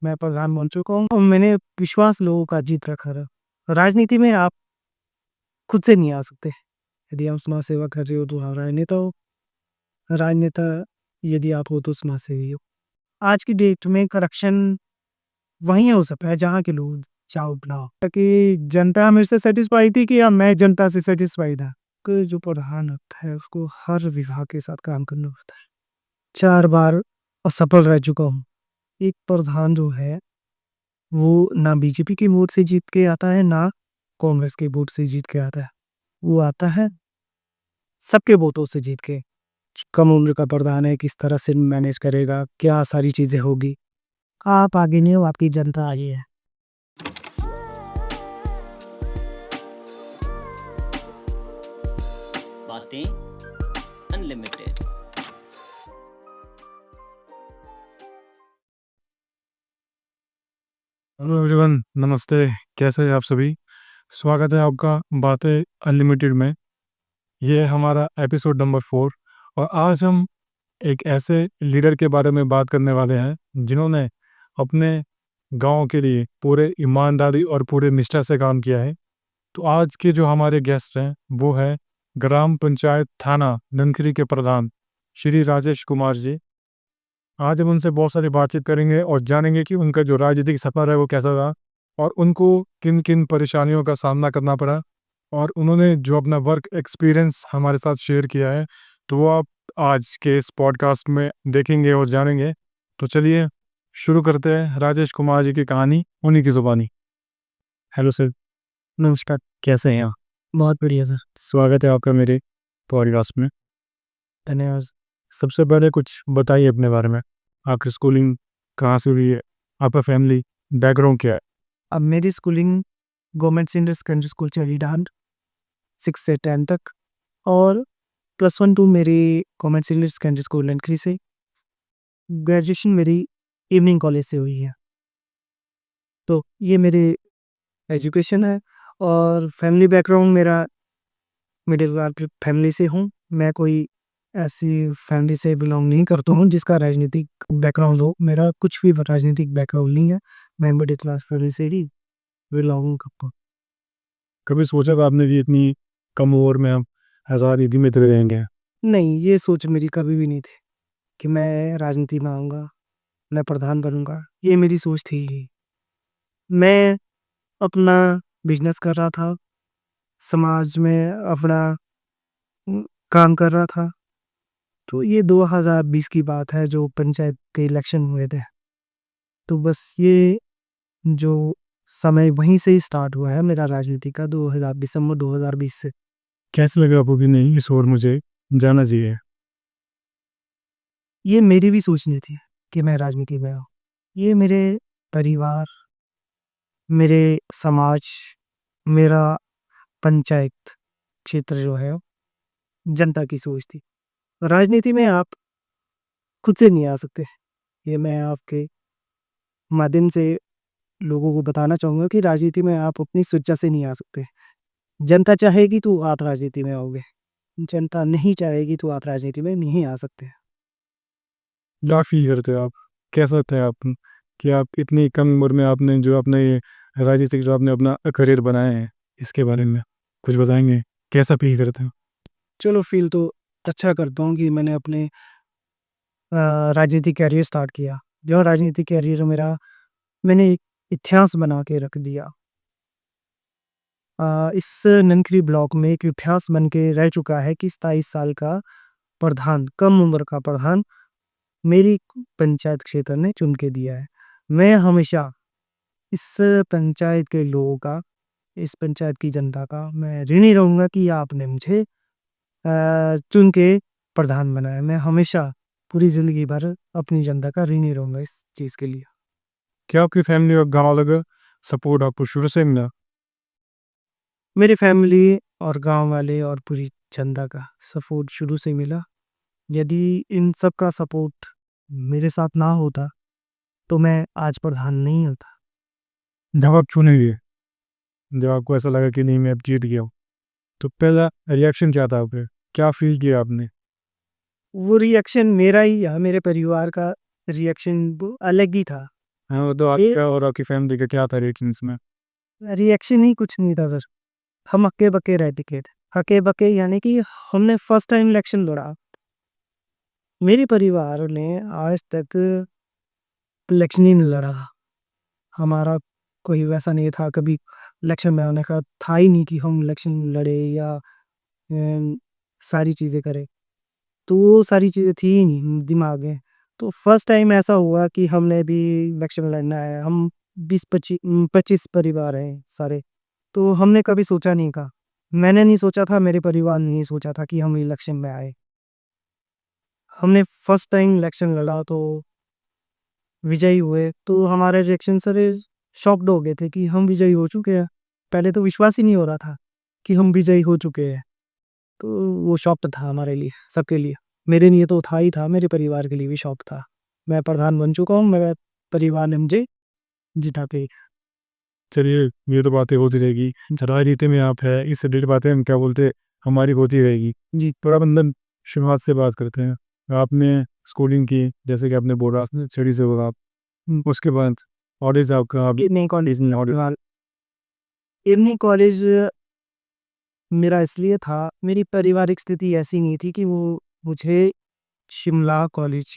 मैं प्रधान बन चुका हूँ और मैंने विश्वास लोगों का जीत रखा है। राजनीति में आप खुद से नहीं आ सकते। यदि आप समाज सेवा कर रहे हो तो आप राजनेता हो, राजनेता यदि आप हो तो समाज सेवी हो। आज की डेट में करप्शन वहीं हो सकता है जहाँ के लोग चाहो ना हो। ताकि जनता मेरे से सैटिस्फाई थी कि अब मैं जनता से सैटिस्फाई था। कि जो प्रधान होता है उसको हर विभाग के साथ काम करना होता है। 4 बार असफल रह चुका हूँ। एक प्रधान जो है वो ना बीजेपी की वोट से जीत के आता है, ना कांग्रेस के वोट से जीत के आता है। वो आता है सबके वोटों से जीत के। कम उम्र का प्रधान है, किस तरह से मैनेज करेगा, क्या सारी चीज़ें होगी। आप आगे नहीं हो, आपकी जनता आगे है। बातें अनलिमिटेड। हेलो एवरीवन, नमस्ते। कैसे हैं आप सभी? स्वागत है आपका बातें अनलिमिटेड में। ये है हमारा एपिसोड नंबर 4 और आज हम एक ऐसे लीडर के बारे में बात करने वाले हैं जिन्होंने अपने गांव के लिए पूरे ईमानदारी और पूरे निष्ठा से काम किया है। तो आज के जो हमारे गेस्ट हैं वो है ग्राम पंचायत थाना ननखरी के प्रधान श्री राजेश कुमार जी। आज हम उनसे बहुत सारी बातचीत करेंगे और जानेंगे कि उनका जो राजनीतिक सफ़र है वो कैसा रहा और उनको किन किन परेशानियों का सामना करना पड़ा और उन्होंने जो अपना वर्क एक्सपीरियंस हमारे साथ शेयर किया है तो वो आप आज के इस पॉडकास्ट में देखेंगे और जानेंगे। तो चलिए शुरू करते हैं राजेश कुमार जी की कहानी उन्हीं की ज़ुबानी। हेलो सर, नमस्कार। कैसे हैं आप? बहुत बढ़िया सर। स्वागत है आपका मेरे पॉडकास्ट में। धन्यवाद। सबसे पहले कुछ बताइए अपने बारे में। आपकी स्कूलिंग कहाँ से हुई है, आपका फैमिली बैकग्राउंड क्या है? अब मेरी schooling government senior secondary school Charidand 6 से 10 तक और +1 टू मेरी government senior secondary school Nankhari से। ग्रेजुएशन मेरी इवनिंग कॉलेज से हुई है। तो ये मेरी एजुकेशन है और फैमिली बैकग्राउंड मेरा मिडिल क्लास फैमिली से हूँ। मैं कोई ऐसी फैमिली से बिलोंग नहीं करता हूँ जिसका राजनीतिक बैकग्राउंड हो। मेरा कुछ भी राजनीतिक बैकग्राउंड नहीं है। मैं मिडिल क्लास फैमिली से ही बिलोंग करता हूँ। कभी सोचा था आपने कि इतनी कम उम्र में आप राजनीति में उतरे रहेंगे? नहीं, ये सोच मेरी कभी भी नहीं थी कि मैं राजनीति में आऊँगा, मैं प्रधान बनूँगा। ये मेरी सोच थी ही। मैं अपना बिज़नेस कर रहा था, समाज में अपना काम कर रहा था। तो ये 2020 की बात है जो पंचायत के इलेक्शन हुए थे। तो बस ये जो समय वहीं से ही स्टार्ट हुआ है मेरा राजनीति का 2000 दिसंबर 2020 से। कैसे लगा आपको कि नहीं इस ओर मुझे जाना चाहिए? ये मेरी भी सोच नहीं थी कि मैं राजनीति में आऊँ। ये मेरे परिवार, मेरे समाज, मेरा पंचायत क्षेत्र जो है जनता की सोच थी। राजनीति में आप खुद से नहीं आ सकते। ये मैं आपके माध्यम से लोगों को बताना चाहूँगा कि राजनीति में आप अपनी स्वेच्छा से नहीं आ सकते। जनता चाहेगी तो आप राजनीति में आओगे। जनता नहीं चाहेगी तो आप राजनीति में नहीं आ सकते। क्या फील करते हो आप? कैसा थे आप कि आप इतनी कम उम्र में आपने जो अपने ये राजनीतिक जो आपने अपना करियर बनाया है इसके बारे में कुछ बताएंगे? कैसा फील करते हो? चलो फ़ील तो अच्छा करता हूँ कि मैंने अपने राजनीतिक कैरियर स्टार्ट किया। जो राजनीतिक कैरियर मेरा मैंने एक इतिहास बना के रख दिया। इस ननखरी ब्लॉक में एक इतिहास बन के रह चुका है कि 27 साल का प्रधान, कम उम्र का प्रधान मेरी पंचायत क्षेत्र ने चुन के दिया है। मैं हमेशा इस पंचायत के लोगों का, इस पंचायत की जनता का मैं ऋणी रहूँगा कि आपने मुझे चुन के प्रधान बनाया। मैं हमेशा पूरी ज़िंदगी भर अपनी जनता का ऋणी रहूँगा इस चीज़ के लिए। क्या आपकी फैमिली और गाँव वालों का सपोर्ट आपको शुरू से मिला? मेरी फैमिली और गाँव वाले और पूरी जनता का सपोर्ट शुरू से मिला। यदि इन सब का सपोर्ट मेरे साथ ना होता, तो मैं आज प्रधान नहीं होता। जब आप चुने गए, जब आपको ऐसा लगा कि नहीं मैं अब जीत गया हूँ, तो पहला रिएक्शन क्या था आपका? क्या फील किया आपने? वो रिएक्शन मेरा ही या मेरे परिवार का रिएक्शन वो अलग ही था। हाँ, वो तो ये आपका और आपकी फैमिली का क्या था रिएक्शन इसमें? रिएक्शन ही कुछ नहीं था सर। हम हक्के-बक्के रह टिके थे। हक्के-बक्के यानी कि हमने फर्स्ट टाइम इलेक्शन लड़ा। मेरे परिवार ने आज तक इलेक्शन ही नहीं लड़ा। हमारा कोई वैसा नहीं था, कभी इलेक्शन में आने का था ही नहीं कि हम इलेक्शन लड़े या सारी चीज़ें करें। तो वो सारी चीज़ें थी ही नहीं दिमाग में। तो फर्स्ट टाइम ऐसा हुआ कि हमने भी इलेक्शन लड़ना है। हम 25 परिवार हैं सारे। तो हमने कभी सोचा नहीं था। मैंने नहीं सोचा था, मेरे परिवार ने नहीं सोचा था कि हम इलेक्शन में आए। हमने फर्स्ट टाइम इलेक्शन लड़ा तो विजयी हुए, तो हमारे रिएक्शन सारे शॉक्ड हो गए थे कि हम विजयी हो चुके हैं। पहले तो विश्वास ही नहीं हो रहा था कि हम विजयी हो चुके हैं। तो वो शॉक्ड था हमारे लिए, सबके लिए। मेरे लिए तो था ही था, मेरे परिवार के लिए भी शॉक था। मैं प्रधान बन चुका हूँ, मेरे परिवार ने मुझे जिता के चलिए, ये तो बातें होती रहेगी। राजनीति में आप है, इससे रिलेटेड बातें हम क्या बोलते हमारी होती रहेगी। जी। थोड़ा बंधन शुरुआत से बात करते हैं। आपने स्कूलिंग की, जैसे कि आपने बोला स्टडी से होगा आप। उसके बाद कॉलेज आपका आप नहीं कॉलेज और इवनिंग कॉलेज मेरा इसलिए था, मेरी पारिवारिक स्थिति ऐसी नहीं थी कि वो मुझे शिमला कॉलेज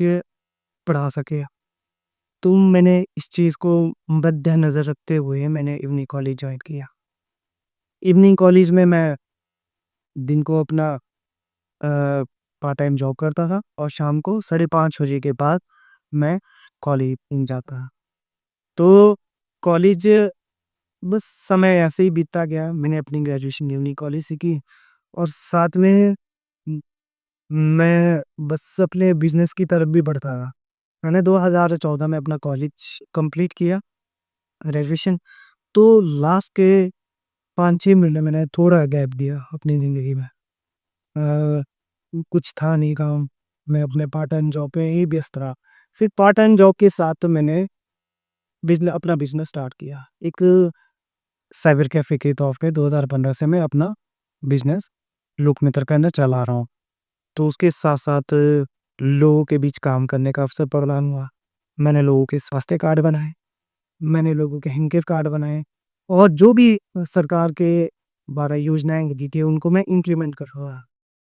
पढ़ा सके। तो मैंने इस चीज़ को मद्देनज़र रखते हुए मैंने इवनिंग कॉलेज जॉइन किया। इवनिंग कॉलेज में मैं दिन को अपना पार्ट टाइम जॉब करता था और शाम को 5:30 बजे के बाद मैं कॉलेज जाता था। तो कॉलेज बस समय ऐसे ही बीतता गया। मैंने अपनी ग्रेजुएशन इवनिंग कॉलेज से की और साथ में उम, मैं बस अपने बिज़नेस की तरफ भी बढ़ता रहा। मैंने 2014 में अपना कॉलेज कंप्लीट किया, ग्रेजुएशन। तो लास्ट के 5-6 महीने मैंने थोड़ा गैप दिया अपनी ज़िंदगी में। अ, कुछ था नहीं काम, मैं अपने पार्ट टाइम जॉब पे ही व्यस्त रहा। फिर पार्ट टाइम जॉब के साथ मैंने अपना बिज़नेस स्टार्ट किया। एक साइबर कैफ़े के तौर पे 2015 से मैं अपना बिज़नेस लोकमित्र के अंदर चला रहा हूँ। तो उसके साथ-साथ लोगों के बीच काम करने का अवसर प्रदान हुआ। मैंने लोगों के स्वास्थ्य कार्ड बनाए, मैंने लोगों के हेल्थ कार्ड बनाए और जो भी सरकार के द्वारा योजनाएँ दी थी उनको मैं इम्प्लीमेंट कर रहा।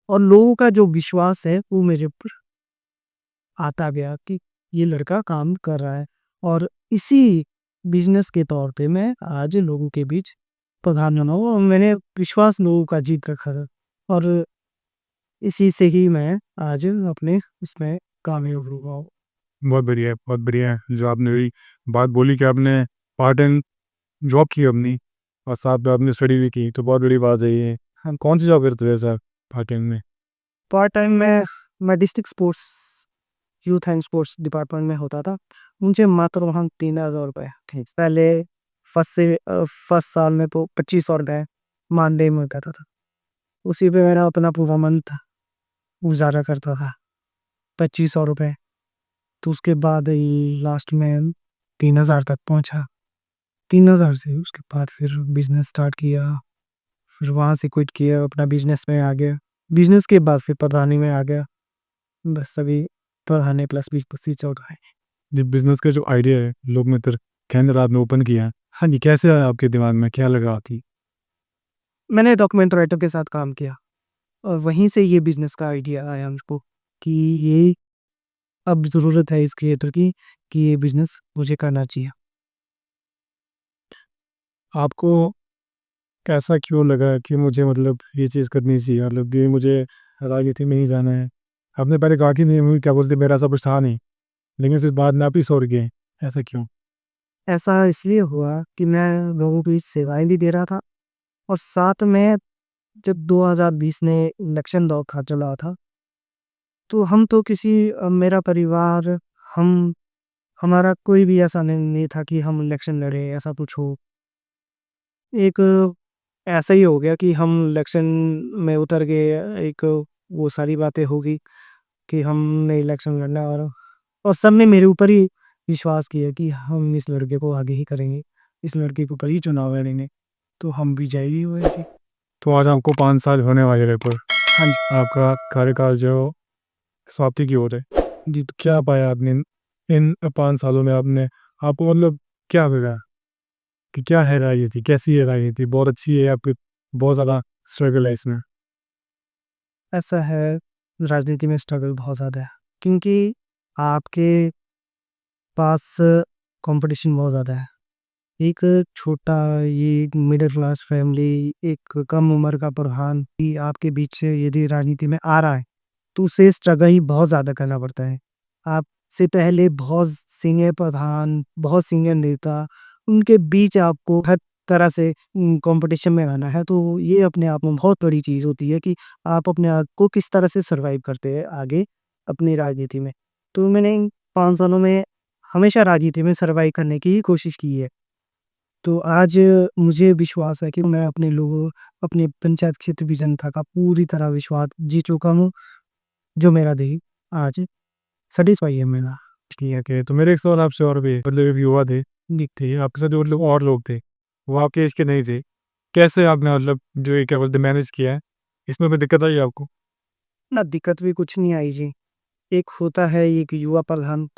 और लोगों का जो विश्वास है वो मेरे ऊपर आता गया कि ये लड़का काम कर रहा है और इसी बिज़नेस के तौर पे मैं आज लोगों के बीच प्रधान बना हूँ और मैंने विश्वास लोगों का जीत रखा है और इसी से ही मैं आज अपने उसमें कामयाब हुआ हूँ। बहुत बढ़िया, बहुत बढ़िया है। जो आपने अभी बात बोली कि आपने पार्ट टाइम जॉब की अपनी और साथ में आपने स्टडी भी की, तो बहुत बड़ी बात है ये। हाँ, कौन सी जॉब करते थे सर पार्ट टाइम में? पार्ट टाइम में मैं district sports youth and sports department में होता था। मुझे मात्र वहाँ 3000 रुपये थे। पहले फर्स्ट साल में तो 2500 रुपये मानदेय में मिलता था। उसी पे मेरा अपना पूरा मंथ गुज़ारा करता था, 2500 रुपये। तो उसके बाद लास्ट में 3000 तक पहुँचा। 3000 से उसके बाद फिर बिज़नेस स्टार्ट किया, फिर वहाँ से क्विट किया, अपना बिज़नेस में आ गया। बिज़नेस के बाद फिर पढ़ाने में आ गया। बस अभी पढ़ाने प्लस बिज़नेस ही चल रहा है। ये बिज़नेस का जो आइडिया है, लोक मित्र केंद्र आपने ओपन किया है। हाँ जी, कैसे आया आपके दिमाग में? क्या लगा थी? मैंने डॉक्यूमेंट राइटर के साथ काम किया और वहीं से ये बिज़नेस का आइडिया आया मुझको कि ये अब ज़रूरत है इस क्रिएटर की कि ये बिज़नेस मुझे करना चाहिए। आपको ऐसा क्यों लगा कि मुझे मतलब ये चीज़ करनी चाहिए, मतलब कि मुझे राजनीति में ही जाना है? आपने पहले कहा कि नहीं, क्या बोलते, मेरा ऐसा कुछ था नहीं, लेकिन फिर बाद में आप ही सौर गए, ऐसा क्यों? ऐसा इसलिए हुआ कि मैं लोगों की सेवाएँ भी दे रहा था और साथ में जब 2020 में इलेक्शन दौर था चला था, तो हम तो मेरा परिवार, हम हमारा कोई भी ऐसा नहीं था कि हम इलेक्शन लड़े, ऐसा कुछ हो। एक ऐसा ही हो गया कि हम इलेक्शन में उतर गए, एक वो सारी बातें हो गई कि हमने इलेक्शन लड़ना और सबने मेरे ऊपर ही विश्वास किया कि हम इस लड़के को आगे ही करेंगे, इस लड़के के ऊपर ही चुनाव लड़ेंगे, तो हम विजयी हुए थे। तो आज आपको 5 साल होने वाले रहे पर हाँ जी। आपका कार्यकाल जो समाप्ति की ओर है। जी, तो क्या पाया आपने इन 5 सालों में? आपने आपको मतलब क्या लगा कि क्या है राजनीति? कैसी है राजनीति? बहुत अच्छी है या फिर बहुत ज़्यादा स्ट्रगल है इसमें? ऐसा है, राजनीति में स्ट्रगल बहुत ज़्यादा है, क्योंकि आपके पास कॉम्पिटिशन बहुत ज़्यादा है। एक छोटा ये एक मिडिल क्लास फैमिली, एक कम उम्र का प्रधान भी आपके बीच से यदि राजनीति में आ रहा है, तो उसे स्ट्रगल ही बहुत ज़्यादा करना पड़ता है। आपसे पहले बहुत सीनियर प्रधान, बहुत सीनियर नेता, उनके बीच आपको हर तरह से कॉम्पिटिशन में आना है, तो ये अपने आप में बहुत बड़ी चीज़ होती है कि आप अपने आप को किस तरह से सर्वाइव करते हैं आगे अपनी राजनीति में। तो मैंने इन 5 सालों में हमेशा राजनीति में सर्वाइव करने की ही कोशिश की है। तो आज मुझे विश्वास है कि मैं अपने लोगों, अपने पंचायत क्षेत्र की जनता का पूरी तरह विश्वास जीत चुका हूँ, जो मेरा दिल आज सैटिस्फाई है मेरा। ठीक है, तो मेरे एक सवाल आपसे और भी है, मतलब एक युवा थे, थे आपके साथ जो मतलब और लोग थे, वो आपके एज के नहीं थे। कैसे आपने मतलब जो ये क्या बोलते हैं मैनेज किया है? इसमें कोई दिक्कत आई आपको? ना दिक्कत भी कुछ नहीं आई जी। एक होता है एक युवा प्रधान,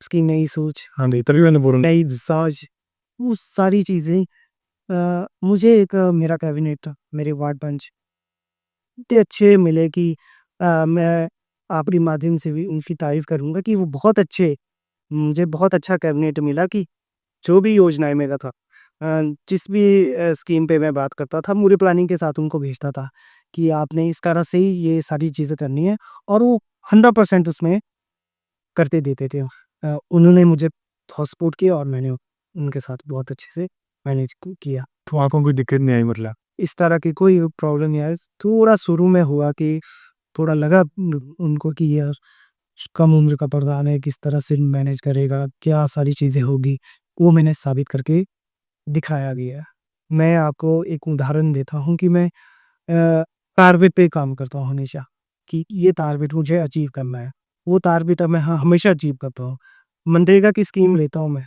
उसकी नई सोच, हाँ जी, तभी मैंने बोला। नई साज, वो सारी चीज़ें मुझे एक मेरा कैबिनेट, मेरे वार्ड पंच इतने अच्छे मिले कि मैं आपके माध्यम से भी उनकी तारीफ़ करूँगा कि वो बहुत अच्छे, मुझे बहुत अच्छा कैबिनेट मिला कि जो भी योजनाएँ मेरा था, जिस भी स्कीम पे मैं बात करता था, पूरी प्लानिंग के साथ उनको भेजता था कि आपने इस तरह से ही ये सारी चीज़ें करनी है, और वो 100% उसमें करते देते थे। उन्होंने मुझे बहुत सपोर्ट किया और मैंने उनके साथ बहुत अच्छे से मैनेज किया। तो आपको कोई दिक्कत नहीं आई मतलब? इस तरह की कोई प्रॉब्लम नहीं आई। थोड़ा शुरू में हुआ कि थोड़ा लगा उनको कि यार कम उम्र का प्रधान है, किस तरह से मैनेज करेगा, क्या सारी चीज़ें होगी, वो मैंने साबित करके दिखाया गया। मैं आपको एक उदाहरण देता हूँ कि मैं टारगेट पे काम करता हूँ हमेशा, कि ये टारगेट मुझे अचीव करना है। वो टारगेट मैं हमेशा अचीव करता हूँ। मनरेगा की स्कीम लेता हूँ मैं,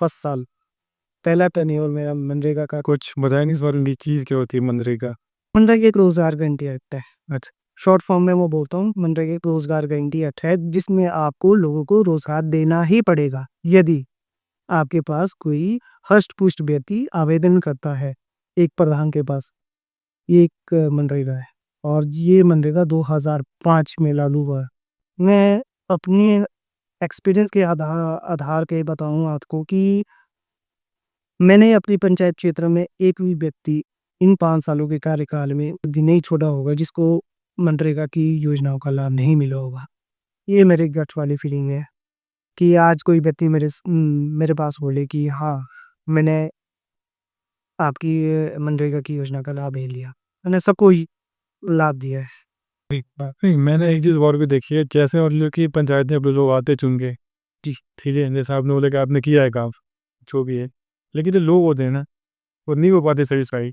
फर्स्ट साल, पहला टेन्योर मेरा मनरेगा का। कुछ बताया नहीं इस बारे में चीज़ क्या होती है मनरेगा? मनरेगा एक रोज़गार गारंटी एक्ट है। अच्छा, शॉर्ट फॉर्म में मैं बोलता हूँ, मनरेगा एक रोज़गार गारंटी एक्ट है, जिसमें आपको लोगों को रोज़गार देना ही पड़ेगा, यदि आपके पास कोई हष्ट-पुष्ट व्यक्ति आवेदन करता है, एक प्रधान के पास। ये एक मनरेगा है, और ये मनरेगा 2005 में लागू हुआ है। मैं अपने एक्सपीरियंस के आधार पे बताऊँ आपको कि मैंने अपनी पंचायत क्षेत्र में एक भी व्यक्ति इन 5 सालों के कार्यकाल में भी नहीं छोड़ा होगा जिसको मनरेगा की योजनाओं का लाभ नहीं मिला होगा। ये मेरे गट वाली फीलिंग है कि आज कोई व्यक्ति मेरे पास बोले कि हाँ, मैंने आपकी मनरेगा की योजना का लाभ ले लिया। मैंने सबको ही लाभ दिया है। नहीं मैंने एक चीज़ और भी देखी है, जैसे मतलब कि पंचायत में अपने लोग आते चुन के, जी। ठीक है? जैसे आपने बोला कि आपने किया है काम, जो भी है। लेकिन जो लोग होते हैं ना, वो नहीं हो पाते सैटिस्फाई,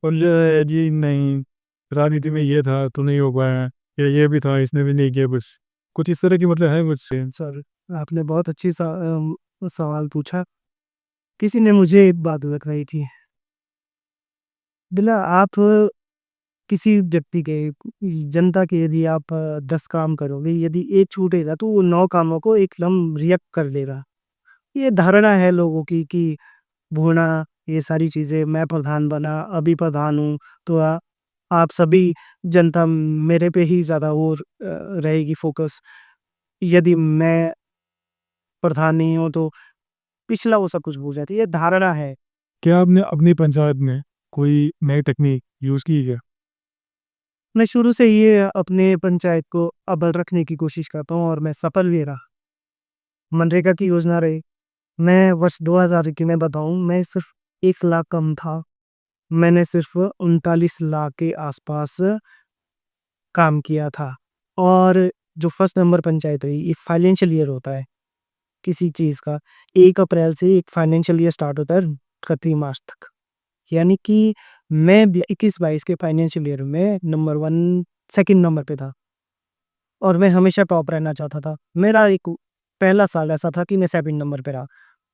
और जो है जी नहीं, राजनीति में ये था तो नहीं हो पाया, या ये भी था इसने भी नहीं किया कुछ। कुछ इस तरह की मतलब है मुझसे। सर, आपने बहुत अच्छी सवाल पूछा। किसी ने मुझे एक बात बताई थी, बिला आप किसी व्यक्ति के, जनता के, यदि आप 10 काम करोगे, यदि एक छूटेगा तो वो 9 कामों को एकदम रिएक्ट कर देगा। ये धारणा है लोगों की कि भूना, ये सारी चीज़ें, मैं प्रधान बना, अभी प्रधान हूँ, तो आप सभी जनता मेरे पे ही ज़्यादा वो रहेगी फ़ोकस। यदि मैं प्रधान नहीं हूँ तो पिछला वो सब कुछ भूल जाती है, ये धारणा है। क्या आपने अपनी पंचायत में कोई नई तकनीक यूज़ की है क्या? मैं शुरू से ये अपने पंचायत को अव्वल रखने की कोशिश करता हूँ और मैं सफल भी रहा। मनरेगा की योजना रही, मैं वर्ष 2000 की मैं बताऊँ, मैं सिर्फ़ 1 लाख कम था। मैंने सिर्फ़ 39 लाख के आस-पास काम किया था, और जो फर्स्ट नंबर पंचायत रही, ये फाइनेंशियल ईयर होता है किसी चीज़ का। 1 अप्रैल से एक फाइनेंशियल ईयर स्टार्ट होता है 31 मार्च तक। यानी कि मैं 21-22 के फाइनेंशियल ईयर में नंबर 1 सेकंड नंबर पे था, और मैं हमेशा टॉप रहना चाहता था। मेरा एक पहला साल ऐसा था कि मैं सेकंड नंबर पे रहा,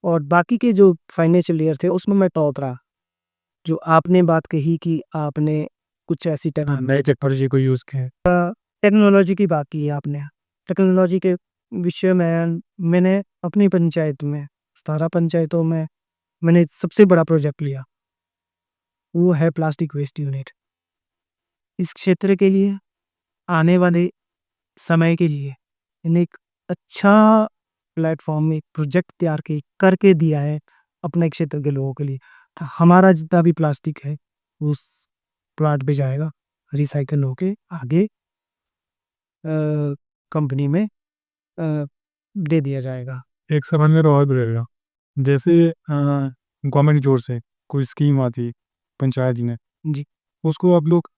और बाकी के जो फाइनेंशियल ईयर थे उसमें मैं टॉप रहा। जो आपने बात कही कि आपने कुछ ऐसी हाँ, नई टेक्नोलॉजी को यूज़ किया है। टेक्नोलॉजी की बात की है आपने। टेक्नोलॉजी के विषय में मैंने अपनी पंचायत में 17 पंचायतों में मैंने सबसे बड़ा प्रोजेक्ट लिया, वो है प्लास्टिक वेस्ट यूनिट। इस क्षेत्र के लिए आने वाले समय के लिए मैंने एक अच्छा प्लेटफ़ॉर्म, एक प्रोजेक्ट तैयार करके दिया है अपने क्षेत्र के लोगों के लिए। हमारा जितना भी प्लास्टिक है उस प्लांट पे जाएगा, रिसाइकिल होके आगे कंपनी में दे दिया जाएगा। एक सवाल मेरा और भी रहेगा, जैसे गवर्नमेंट की ओर से कोई स्कीम आती पंचायत में, जी। उसको आप लोग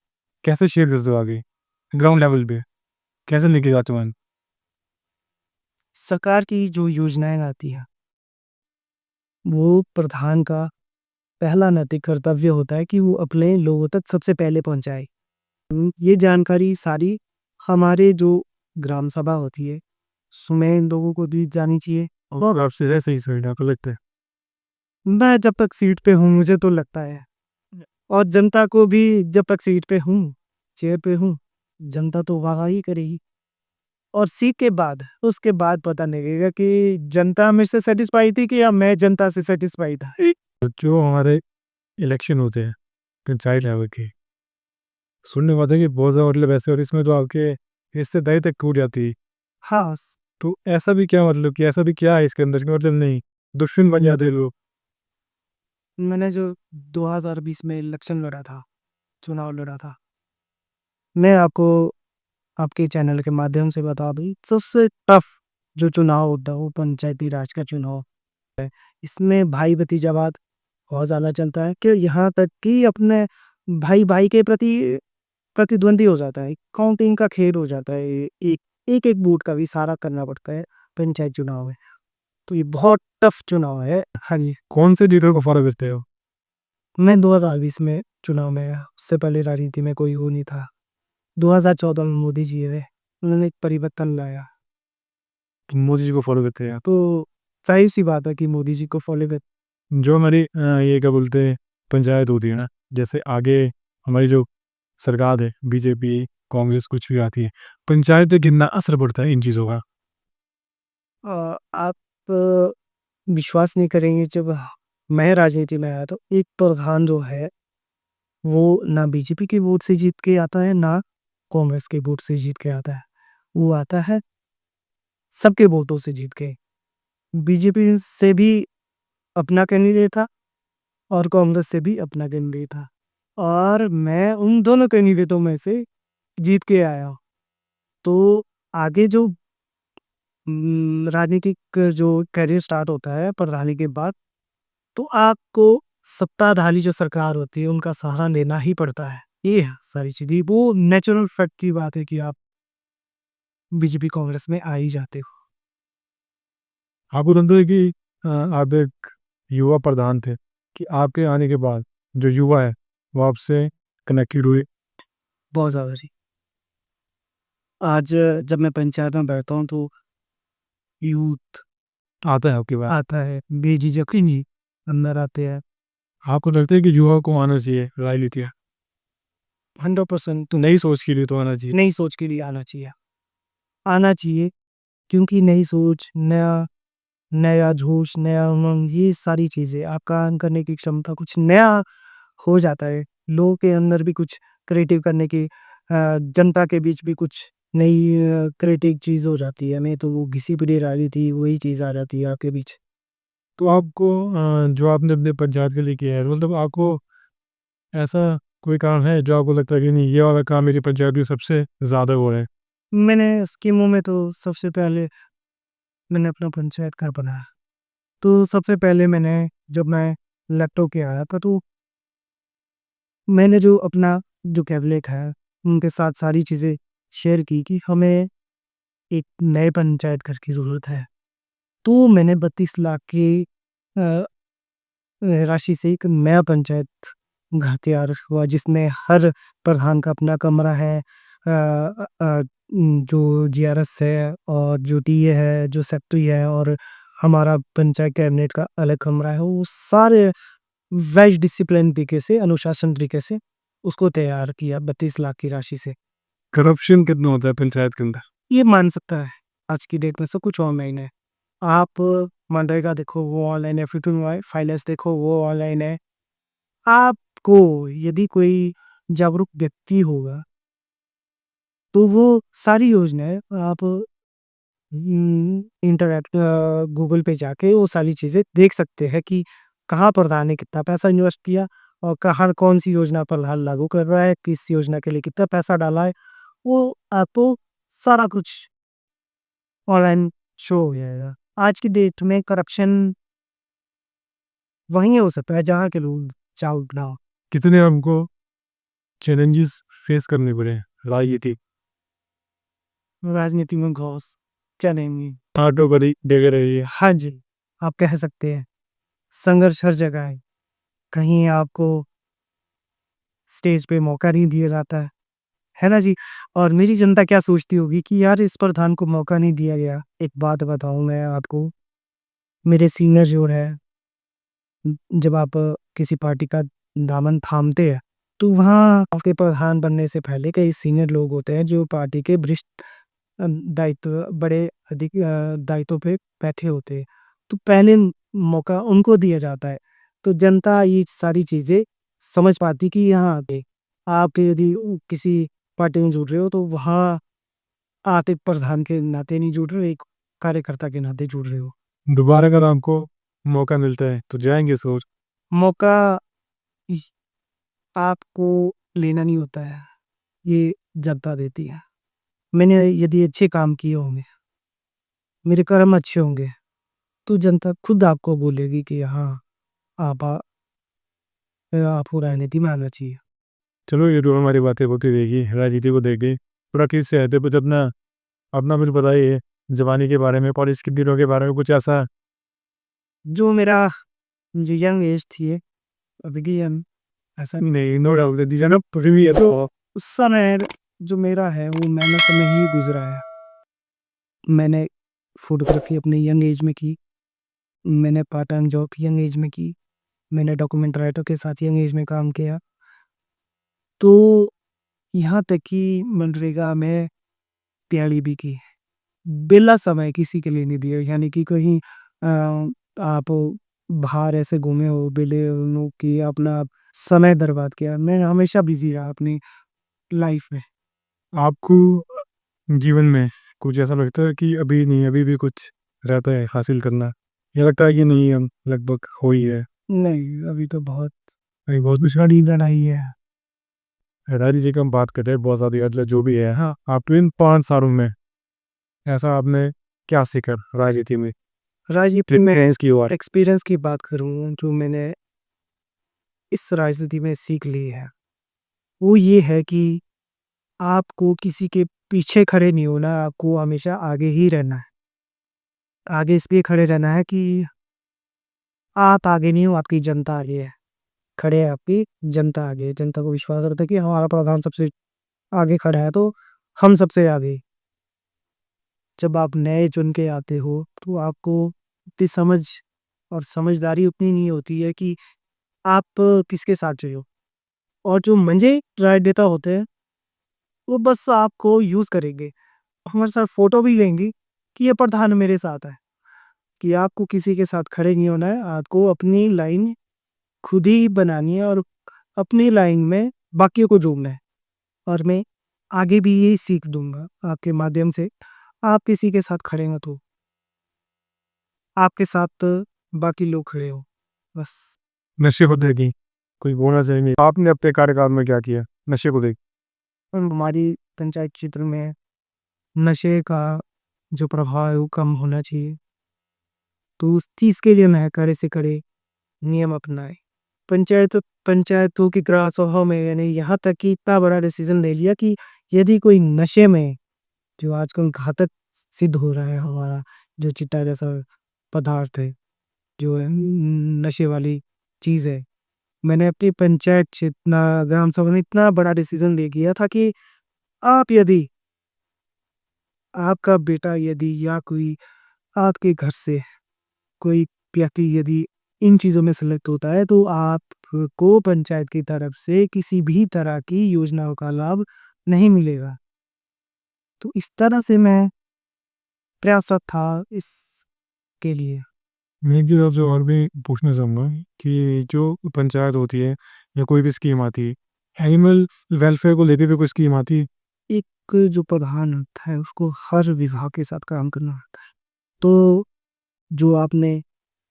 कैसे शेयर करते हो आगे ग्राउंड लेवल पे, कैसे लेके जाते हो? सरकार की जो योजनाएँ आती हैं, वो प्रधान का पहला नैतिक कर्तव्य होता है कि वो अपने लोगों तक सबसे पहले पहुँचाए। ये जानकारी सारी हमारे जो ग्राम सभा होती है, उसमें इन लोगों को दी जानी चाहिए। और आपसे ऐसे ही सही आपको लगता है? मैं जब तक सीट पे हूँ मुझे तो लगता है, और जनता को भी जब तक सीट पे हूँ, चेयर पे हूँ, जनता तो वाह ही करेगी। और सीट के बाद उसके बाद पता लगेगा कि जनता मेरे से सैटिस्फाई थी कि या मैं जनता से सैटिस्फाई था। तो जो हमारे इलेक्शन होते हैं पंचायत लेवल के, सुनने में आता है कि बहुत ज़्यादा मतलब ऐसे, और इसमें तो आपके हिस्सेदारी तक टूट जाती है। हाँ, तो ऐसा भी क्या, मतलब कि ऐसा भी क्या है इसके अंदर कि मतलब नहीं, दुश्मन बन जाते हैं लोग? मैंने जो 2020 में इलेक्शन लड़ा था, चुनाव लड़ा था, मैं आपको आपके चैनल के माध्यम से बता दूँ, सबसे टफ जो चुनाव होता है वो पंचायती राज का चुनाव। इसमें भाई-भतीजावाद बहुत ज़्यादा चलता है कि यहाँ तक कि अपने भाई-भाई के प्रति प्रतिद्वंदी हो जाता है, काउंटिंग का खेल हो जाता है। एक-एक वोट का भी सारा करना पड़ता है पंचायत चुनाव में। तो ये बहुत टफ चुनाव है। हाँ जी। कौन से लीडर को फॉलो करते हो? मैं 2020 में चुनाव में आया, उससे पहले राजनीति में कोई वो नहीं था। 2014 में मोदी जी आए, उन्होंने एक परिवर्तन लाया। मोदी जी को फॉलो करते हैं? तो ज़ाहिर-सी बात है कि मोदी जी को फॉलो कर। जो हमारी ये क्या बोलते हैं पंचायत होती है ना, जैसे आगे हमारी जो सरकार है, बीजेपी, कांग्रेस कुछ भी आती है, पंचायत पे कितना असर पड़ता है इन चीज़ों का? आप विश्वास नहीं करेंगे, जब मैं राजनीति में आया तो एक प्रधान जो है वो ना बीजेपी के वोट से जीत के आता है, ना कांग्रेस के वोट से जीत के आता है। वो आता है सबके वोटों से जीत के। बीजेपी से भी अपना कैंडिडेट था और कांग्रेस से भी अपना कैंडिडेट था, और मैं उन दोनों कैंडिडेटों में से जीत के आया हूँ। तो आगे जो राजनीतिक जो करियर स्टार्ट होता है प्रधानी के बाद, तो आपको सत्ताधारी जो सरकार होती है उनका सहारा लेना ही पड़ता है। ये है सारी चीज़ें, वो नेचुरल फैक्ट की बात है कि आप बीजेपी कांग्रेस में आ ही जाते हो। आपको लगता है कि आप एक युवा प्रधान थे, कि आपके आने के बाद जो युवा है वो आपसे कनेक्टेड हुए? बहुत ज़्यादा जी। आज जब मैं पंचायत में बैठता हूँ तो यूथ आता है आपके पास? आता है, बेझिझक ही नहीं, अंदर आते हैं। आपको लगता है कि युवा को आना चाहिए राजनीति में? 100% नई सोच के लिए तो आना चाहिए। नई सोच के लिए आना चाहिए। आना चाहिए, क्योंकि नई सोच, नया नया जोश, नया उमंग, ये सारी चीज़ें आपका काम करने की क्षमता कुछ नया हो जाता है। लोगों के अंदर भी कुछ क्रिएटिव करने की जनता के बीच भी कुछ नई क्रिएटिव चीज़ हो जाती है। नहीं तो वो घिसी पिटी राजनीति वही चीज़ आ जाती है आपके बीच। तो आपको जो आपने अपने पंचायत के लिए किया है, मतलब आपको ऐसा कोई काम है जो आपको लगता है कि नहीं, ये वाला काम मेरी पंचायत में सबसे ज़्यादा वो है? मैंने स्कीमों में तो सबसे पहले मैंने अपना पंचायत घर बनाया। तो सबसे पहले जब मैं लैपटॉप के आया था, तो मैंने जो अपना जो कैबिनेट है, उनके साथ सारी चीज़ें शेयर की कि हमें एक नए पंचायत घर की ज़रूरत है। तो मैंने 32 लाख की अ राशि से एक नया पंचायत घर तैयार हुआ, जिसमें हर प्रधान का अपना कमरा है। जो जीआरएस है और जो टीए है, जो सेक्रेटरी है, और हमारा पंचायत कैबिनेट का अलग कमरा है, वो सारे वेल डिसिप्लिन तरीके से, अनुशासन तरीके से उसको तैयार किया 32 लाख की राशि से। करप्शन कितना होता है पंचायत के अंदर? ये मान सकता है, आज की डेट में सब कुछ ऑनलाइन है। आप मनरेगा देखो वो ऑनलाइन है, फिर फाइनेंस देखो वो ऑनलाइन है। आपको यदि कोई जागरूक व्यक्ति होगा, तो वो सारी योजनाएँ आप गूगल पे जाके वो सारी चीज़ें देख सकते हैं कि कहाँ प्रधान ने कितना पैसा इन्वेस्ट किया और कहाँ कौन-सी योजना प्रधान लागू कर रहा है, किस योजना के लिए कितना पैसा डाला है, वो आपको सारा कुछ ऑनलाइन शो हो जाएगा। आज की डेट में करप्शन वहीं हो सकता है जहाँ के लोग जागरूक ना हो। कितने हमको चैलेंजेस फेस करने पड़े राजनीति राजनीति में घोष चलेंगी। आटो बड़ी देख रही है। हाँ जी, आप कह सकते हैं, संघर्ष हर जगह है। कहीं आपको स्टेज पे मौका नहीं दिया जाता है ना जी? और मेरी जनता क्या सोचती होगी कि यार इस प्रधान को मौका नहीं दिया गया। एक बात बताऊँ मैं आपको, मेरे सीनियर जो है, जब आप किसी पार्टी का दामन थामते हैं, तो वहाँ आपके प्रधान बनने से पहले कई सीनियर लोग होते हैं जो पार्टी के वरिष्ठ दायित्व बड़े अधिक दायित्वों पे बैठे होते हैं। तो पहले मौका उनको दिया जाता है। तो जनता ये सारी चीज़ें समझ पाती कि यहाँ पे आप यदि किसी पार्टी में जुड़ रहे हो तो वहाँ आप एक प्रधान के नाते नहीं जुड़ रहे हो, एक कार्यकर्ता के नाते जुड़ रहे हो। दोबारा अगर हमको मौका मिलता है तो जाएंगे सोच। मौका इ आपको लेना नहीं होता है, ये जनता देती है। मैंने यदि अच्छे काम किए होंगे, मेरे कर्म अच्छे होंगे, तो जनता खुद आपको बोलेगी कि हाँ, आप आपको राजनीति में आना चाहिए। चलो ये तो हमारी बातें होती रहेगी राजनीति को देख के पूरा किस से है कुछ अपना अपना फिर बताइए जवानी के बारे में कॉलेज के दिनों के बारे में कुछ ऐसा। जो मेरा जो यंग एज थी, अभी की ऐसा नहीं नो डाउट दीजिए ना भी है तो उस समय जो मेरा है वो मेहनत में ही गुजरा है। मैंने फ़ोटोग्राफ़ी अपने यंग एज में की, मैंने part time job young age में की, मैंने डॉक्यूमेंट राइटर के साथ यंग एज में काम किया। तो यहाँ तक कि मनरेगा में दिहाड़ी भी की। बेला समय किसी के लिए नहीं दिया, यानी कि कहीं आप बाहर ऐसे घूमे हो बेले हो कि अपना समय बर्बाद किया। मैं हमेशा बिज़ी रहा अपनी लाइफ़ में। आपको जीवन में कुछ ऐसा लगता है कि अभी नहीं अभी भी कुछ रहता है हासिल करना या लगता है कि नहीं हम लगभग हो ही है। नहीं, अभी तो बहुत अभी बहुत कुछ बड़ी लड़ाई है। राजी जी का हम बात कर रहे हैं बहुत ज़्यादा मतलब जो भी है हाँ आप इन 5 सालों में ऐसा आपने क्या सीखा राजनीति में राजनीति में की ओर। एक्सपीरियंस की बात करूँ जो मैंने इस राजनीति में सीख ली है, वो ये है कि आपको किसी के पीछे खड़े नहीं होना, आपको हमेशा आगे ही रहना है। आगे इसलिए खड़े रहना है कि आप आगे नहीं हो, आपकी जनता आगे है। खड़े है आपकी जनता आगे है। जनता को विश्वास रहता है कि हमारा प्रधान सबसे आगे खड़ा है तो हम सबसे आगे। जब आप नए चुन के आते हो तो आपको इतनी समझ और समझदारी उतनी नहीं होती है कि आप किसके साथ चाहिए हो। और जो मंझे राजनेता होते हैं, वो बस आपको यूज़ करेंगे। हमारे साथ फ़ोटो भी लेंगे कि ये प्रधान मेरे साथ है, कि आपको किसी के साथ खड़े नहीं होना है, आपको अपनी लाइन खुद ही बनानी है और अपनी लाइन में बाकियों को जोड़ना है। और मैं आगे भी यही सीख दूँगा आपके माध्यम से। आप किसी के साथ खड़े मत हो, आपके साथ बाकी लोग खड़े हो, बस। नशे को देखी कोई बोलना चाहेंगे आपने अपने कार्यकाल में क्या किया नशे को देख। हमारी पंचायत क्षेत्र में नशे का जो प्रभाव है वो कम होना चाहिए। तो उस चीज़ के लिए मैं कड़े से कड़े नियम अपनाए। पंचायतों की ग्राम सभा में मैंने यहाँ तक कि इतना बड़ा डिसीज़न ले लिया कि यदि कोई नशे में जो आजकल घातक सिद्ध हो रहा है हमारा जो चिट्टा जैसा पदार्थ है, जो है नशे वाली चीज़ है। मैंने अपनी पंचायत क्षेत्र ग्राम सभा में इतना बड़ा डिसीज़न ले लिया था कि आप यदि आपका बेटा यदि या कोई आपके घर से कोई व्यक्ति यदि इन चीज़ों में सेलेक्ट होता है तो आपको पंचायत की तरफ से किसी भी तरह की योजनाओं का लाभ नहीं मिलेगा। तो इस तरह से मैं प्रयासरत था इसके लिए। मैं एक चीज़ आपसे और भी पूछना चाहूँगा कि जो पंचायत होती है या कोई भी स्कीम आती है, एनिमल वेलफेयर को लेके भी कोई स्कीम आती है? एक जो प्रधान होता है उसको हर विभाग के साथ काम करना होता है। तो जो आपने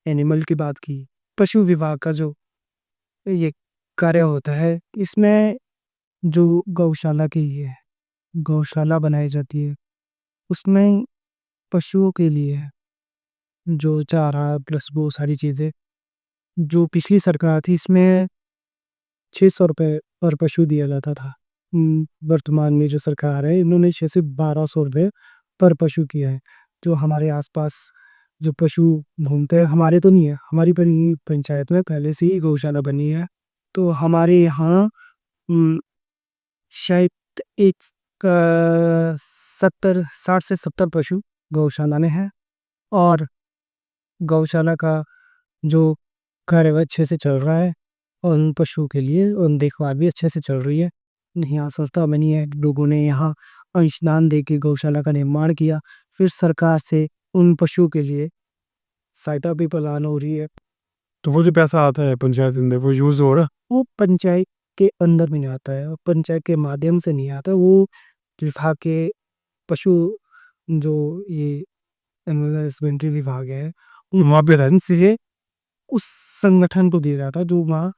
एनिमल की बात की, पशु विभाग का जो ये कार्य होता है, इसमें जो गौशाला के लिए है, गौशाला बनाई जाती है, उसमें पशुओं के लिए है, जो चारा प्लस वो सारी चीज़ें, जो पिछली सरकार थी इसमें 600 रुपए पर पशु दिया जाता था। वर्तमान में जो सरकार है इन्होंने 6 से 1200 रुपए पर पशु किया है। जो हमारे आस-पास जो पशु घूमते हैं, हमारे तो नहीं है, हमारी पंचायत में पहले से ही गौशाला बनी है। तो हमारे यहाँ उम, शायद एक 70 60 से 70 पशु गौशाला में हैं और गौशाला का जो कार्य है अच्छे से चल रहा है और उन पशुओं के लिए उन देखभाल भी अच्छे से चल रही है। यहाँ संस्था बनी है, लोगों ने यहाँ अंशदान दे के गौशाला का निर्माण किया, फिर सरकार से उन पशुओं के लिए सहायता भी प्रदान हो रही है। तो वो जो पैसा आता है पंचायत के अंदर, वो यूज़ हो रहा है? वो पंचायत के अंदर में नहीं आता है, पंचायत के माध्यम से नहीं आता, वो विभाग के पशु जो ये एनिमल हस्बेंड्री विभाग है, वहाँ पे रहने से उस संगठन को दिया जाता है जो वहाँ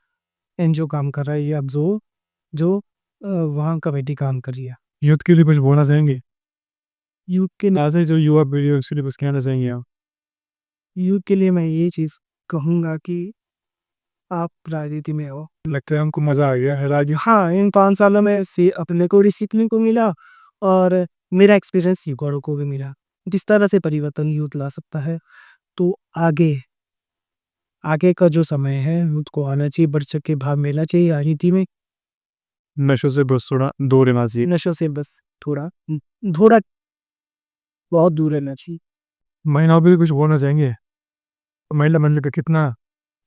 एनजीओ काम कर रहा है या अब जो वहाँ कमेटी काम कर रही है। यूथ के लिए कुछ बोलना चाहेंगे? यूथ के ऐसे जो युवा पीढ़ी है उसके लिए कुछ कहना चाहेंगे आप? यूथ के लिए मैं ये चीज़ कहूँगा कि आप राजनीति में हो। लगता है हमको मज़ा आ गया है राज हाँ, इन 5 सालों में से अपने को भी सीखने को मिला और मेरा एक्सपीरियंस यूथ को भी मिला। जिस तरह से परिवर्तन यूथ ला सकता है, तो आगे आगे का जो समय है यूथ को आना चाहिए, बढ़-चढ़ के भाग लेना चाहिए राजनीति में। नशों से बस थोड़ा दूर रहना चाहिए। नशों से बस थोड़ा थोड़ा बहुत दूर रहना चाहिए। महिलाओं पे भी कुछ बोलना चाहेंगे? महिला मंडल का कितना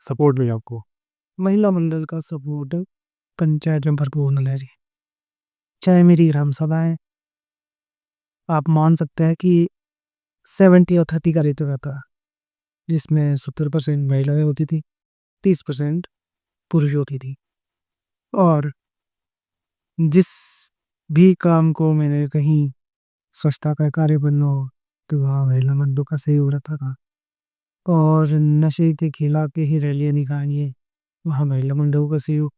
सपोर्ट मिला आपको? महिला मंडल का सपोर्ट पंचायत में भरपूर मिलना चाहिए। चाहे मेरी ग्राम सभा है, आप मान सकते हैं कि 70 और 30 का रेतो रहता है, जिसमें 70% महिलाएँ होती थी, 30% पुरुष होती थी। और जिस भी काम को मैंने कहीं स्वच्छता का कार्य करना हो, तो वहाँ महिला मंडल का सहयोग रहता था। और नशे के खिलाफ के ही रैलियाँ निकालनी है, वहाँ महिला मंडलों का सहयोग,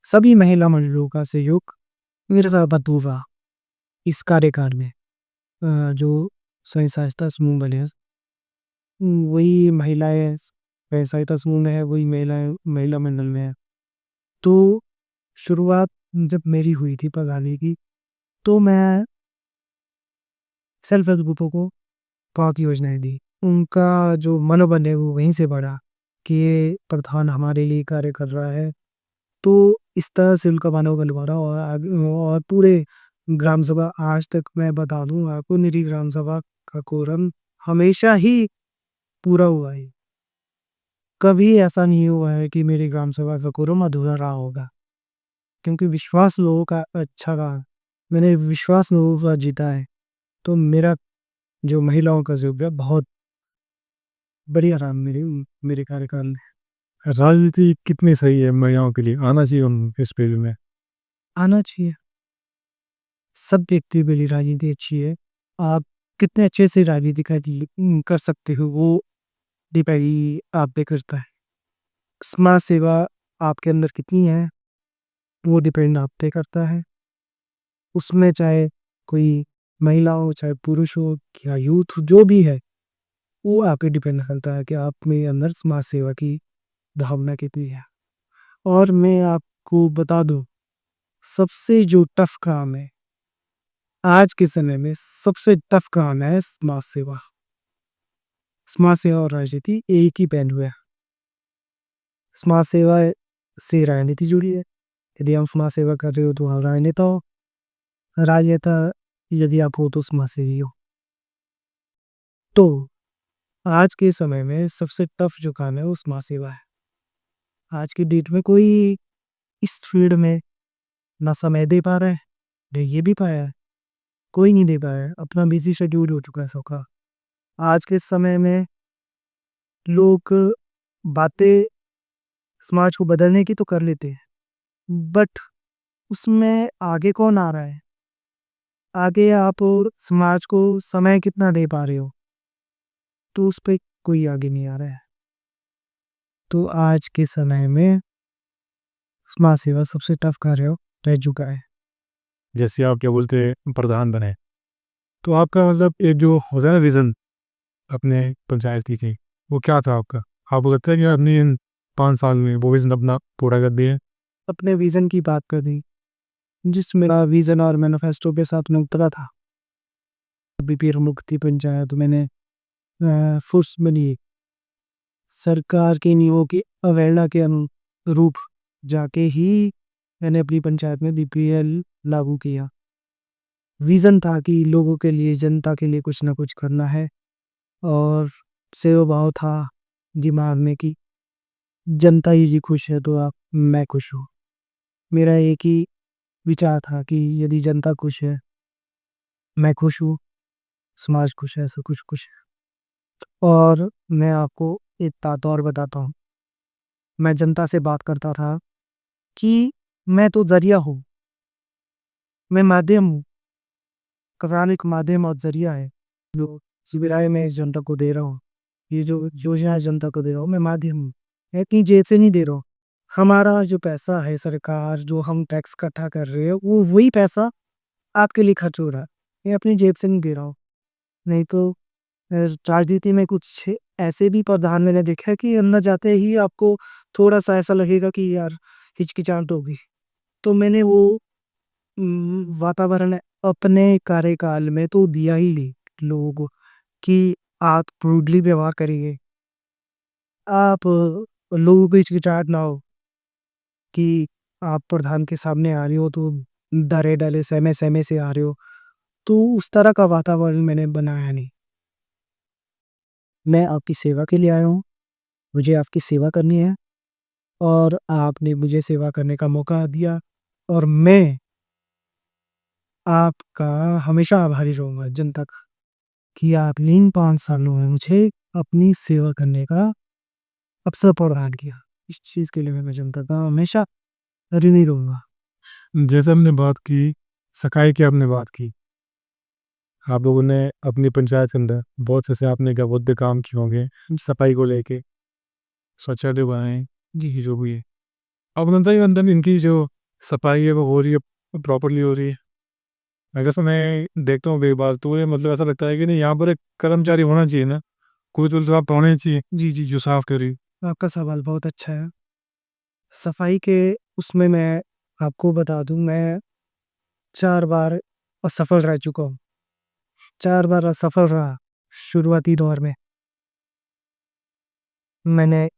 सभी महिला मंडलों का सहयोग मेरे साथ भरपूर रहा इस कार्यकाल में। जो स्वयं सहायता समूह बने हैं, वही महिलाएँ स्वयं सहायता समूह में है, वही महिलाएँ महिला मंडल में है। तो शुरुआत जब मेरी हुई थी पढ़ाने की, तो मैं सेल्फ हेल्प ग्रुपों को बहुत योजनाएँ दी। उनका जो मनोबल है वो वहीं से बढ़ा कि ये प्रधान हमारे लिए कार्य कर रहा है। तो इस तरह से उनका मनोबल बढ़ा और और पूरे ग्राम सभा आज तक मैं बता दूँ आपको, मेरी ग्राम सभा का कोरम हमेशा ही पूरा हुआ है। कभी ऐसा नहीं हुआ है कि मेरी ग्राम सभा का कोरम अधूरा रहा होगा, क्योंकि विश्वास लोगों का अच्छा रहा। मैंने विश्वास लोगों का जीता है, तो मेरा जो महिलाओं का ज़िक्र है बहुत बढ़िया रहा मेरे कार्यकाल में। राजनीति कितनी सही है महिलाओं के लिए? आना चाहिए उन इस फील्ड में? आना चाहिए। सब व्यक्तियों के लिए राजनीति अच्छी है। आप कितने अच्छे से राजनीति कर सकते हो वो डिपेंड आप पे करता है। समाज सेवा आपके अंदर कितनी है, वो डिपेंड आप पे करता है। उसमें चाहे कोई महिला हो, चाहे पुरुष हो या यूथ हो, जो भी है, वो आप पे डिपेंड करता है कि आप में अंदर समाज सेवा की भावना कितनी है। और मैं आपको बता दूँ, सबसे जो टफ काम है, आज के समय में सबसे टफ काम है समाज सेवा। समाज सेवा और राजनीति एक ही पहलू है। समाज सेवा से राजनीति जुड़ी है। यदि हम समाज सेवा कर रहे हो तो आप राजनेता हो। राजनेता यदि आप हो तो समाजसेवी हो। तो आज के समय में सबसे टफ जो काम है वो समाज सेवा है। आज की डेट में कोई इस फील्ड में ना समय दे पा रहा है, ना ये भी पाया है, कोई नहीं दे पाया है। अपना बिज़ी शेड्यूल हो चुका है सबका। आज के समय में लोग बातें समाज को बदलने की तो कर लेते हैं, बट उसमें आगे कौन आ रहा है? आगे आप और समाज को समय कितना दे पा रहे हो? तो उस पे कोई आगे नहीं आ रहा है। तो आज के समय में समाज सेवा सबसे टफ कार्य रह चुका है। जैसे आप क्या बोलते हैं प्रधान बने, तो आपका मतलब एक जो होता है ना विज़न अपने पंचायत की, वो क्या था आपका? आपको लगता है कि आपने इन 5 साल में वो विज़न अपना पूरा कर दिया है? अपने विज़न की बात कर दी, जिस मेरा विज़न और मैनिफेस्टो के साथ में उतरा था। बीपीएल मुक्ति पंचायत मैंने फुर्स बनी सरकार के नियमों की अवहेलना के अनुरूप जाके ही मैंने अपनी पंचायत में बीपीएल लागू किया। विज़न था कि लोगों के लिए, जनता के लिए कुछ ना कुछ करना है और सेवा भाव था दिमाग में कि जनता यदि खुश है तो आप मैं खुश हूँ। मेरा एक ही विचार था कि यदि जनता खुश है, मैं खुश हूँ, समाज खुश है, सब कुछ खुश है। और मैं आपको एक बात और बताता हूँ, मैं जनता से बात करता था कि मैं तो ज़रिया हूँ, मैं माध्यम हूँ, कराने का माध्यम और ज़रिया है। जो सुविधाएँ मैं इस जनता को दे रहा हूँ, ये जो योजनाएँ जनता को दे रहा हूँ, मैं माध्यम हूँ। मैं अपनी जेब से नहीं दे रहा हूँ। हमारा जो पैसा है सरकार जो हम टैक्स इकट्ठा कर रहे हैं, वो वही पैसा आपके लिए खर्च हो रहा है। मैं अपनी जेब से नहीं दे रहा हूँ। नहीं तो राजनीति में कुछ ऐसे भी प्रधान मैंने देखा है कि अंदर जाते ही आपको थोड़ा-सा ऐसा लगेगा कि यार हिचकिचाहट होगी। तो मैंने वो वातावरण अपने कार्यकाल में तो दिया ही नहीं लोगों को कि आप रूडली व्यवहार करिए। आप लोगों को हिचकिचाहट ना हो कि आप प्रधान के सामने आ रहे हो तो डरे-डरे, सहमे-सहमे से आ रहे हो। तो उस तरह का वातावरण मैंने बनाया नहीं। मैं आपकी सेवा के लिए आया हूँ, मुझे आपकी सेवा करनी है और आपने मुझे सेवा करने का मौका दिया और मैं आपका हमेशा आभारी रहूँगा जनता का कि आपने इन 5 सालों में मुझे अपनी सेवा करने का अवसर प्रदान किया। इस चीज़ के लिए मैं जनता का हमेशा ऋणी रहूँगा। जैसे हमने बात की, सफाई की आपने बात की। आप लोगों ने अपनी पंचायत के अंदर बहुत से आपने क्या बहुत भी काम किए होंगे, सफाई को लेके, शौचालय बनाए, जी, जो भी है। अब अंदर ही अंदर इनकी जो सफाई है वो हो रही है, प्रॉपर्ली हो रही है? अगर से मैं देखता हूँ कई बार तो ये मतलब ऐसा लगता है कि नहीं यहाँ पर एक कर्मचारी होना चाहिए ना, कोई तो साफ होने चाहिए, जी, जी, जो साफ करे। आपका सवाल बहुत अच्छा है। सफाई के उसमें मैं आपको बता दूँ मैं 4 बार असफल रह चुका हूँ। 4 बार असफल रहा शुरुआती दौर में। मैंने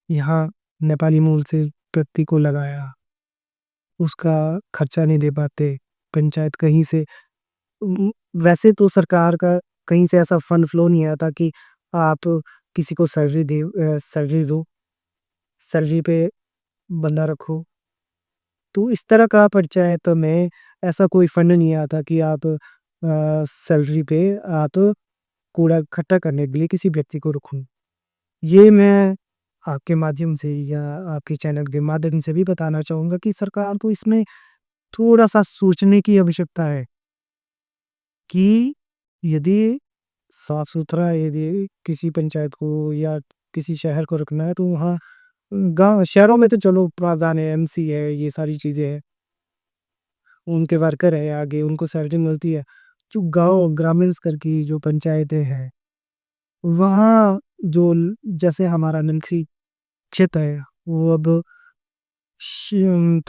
यहाँ नेपाली मूल से व्यक्ति को लगाया, उसका खर्चा नहीं दे पाते, पंचायत कहीं से वैसे तो सरकार का कहीं से ऐसा फंड फ्लो नहीं आता कि आप किसी को सैलरी दो, सैलरी पे बंदा रखो। तो इस तरह का पंचायत में ऐसा कोई फंड नहीं आता कि आप सैलरी पे आप कूड़ा इकट्ठा करने के लिए किसी व्यक्ति को रखूँ। ये मैं आपके माध्यम से या आपके चैनल के माध्यम से भी बताना चाहूँगा कि सरकार को इसमें थोड़ा-सा सोचने की आवश्यकता है कि यदि साफ-सुथरा यदि किसी पंचायत को या किसी शहर को रखना है तो वहाँ गाँव शहरों में तो चलो प्रावधान है, एमसी है, ये सारी चीज़ें हैं। उनके वर्कर है आगे, उनको सैलरी मिलती है। जो गाँव ग्रामीण स्तर की जो पंचायतें हैं, वहाँ जो जैसे हमारा नलखी क्षेत्र है, वो अब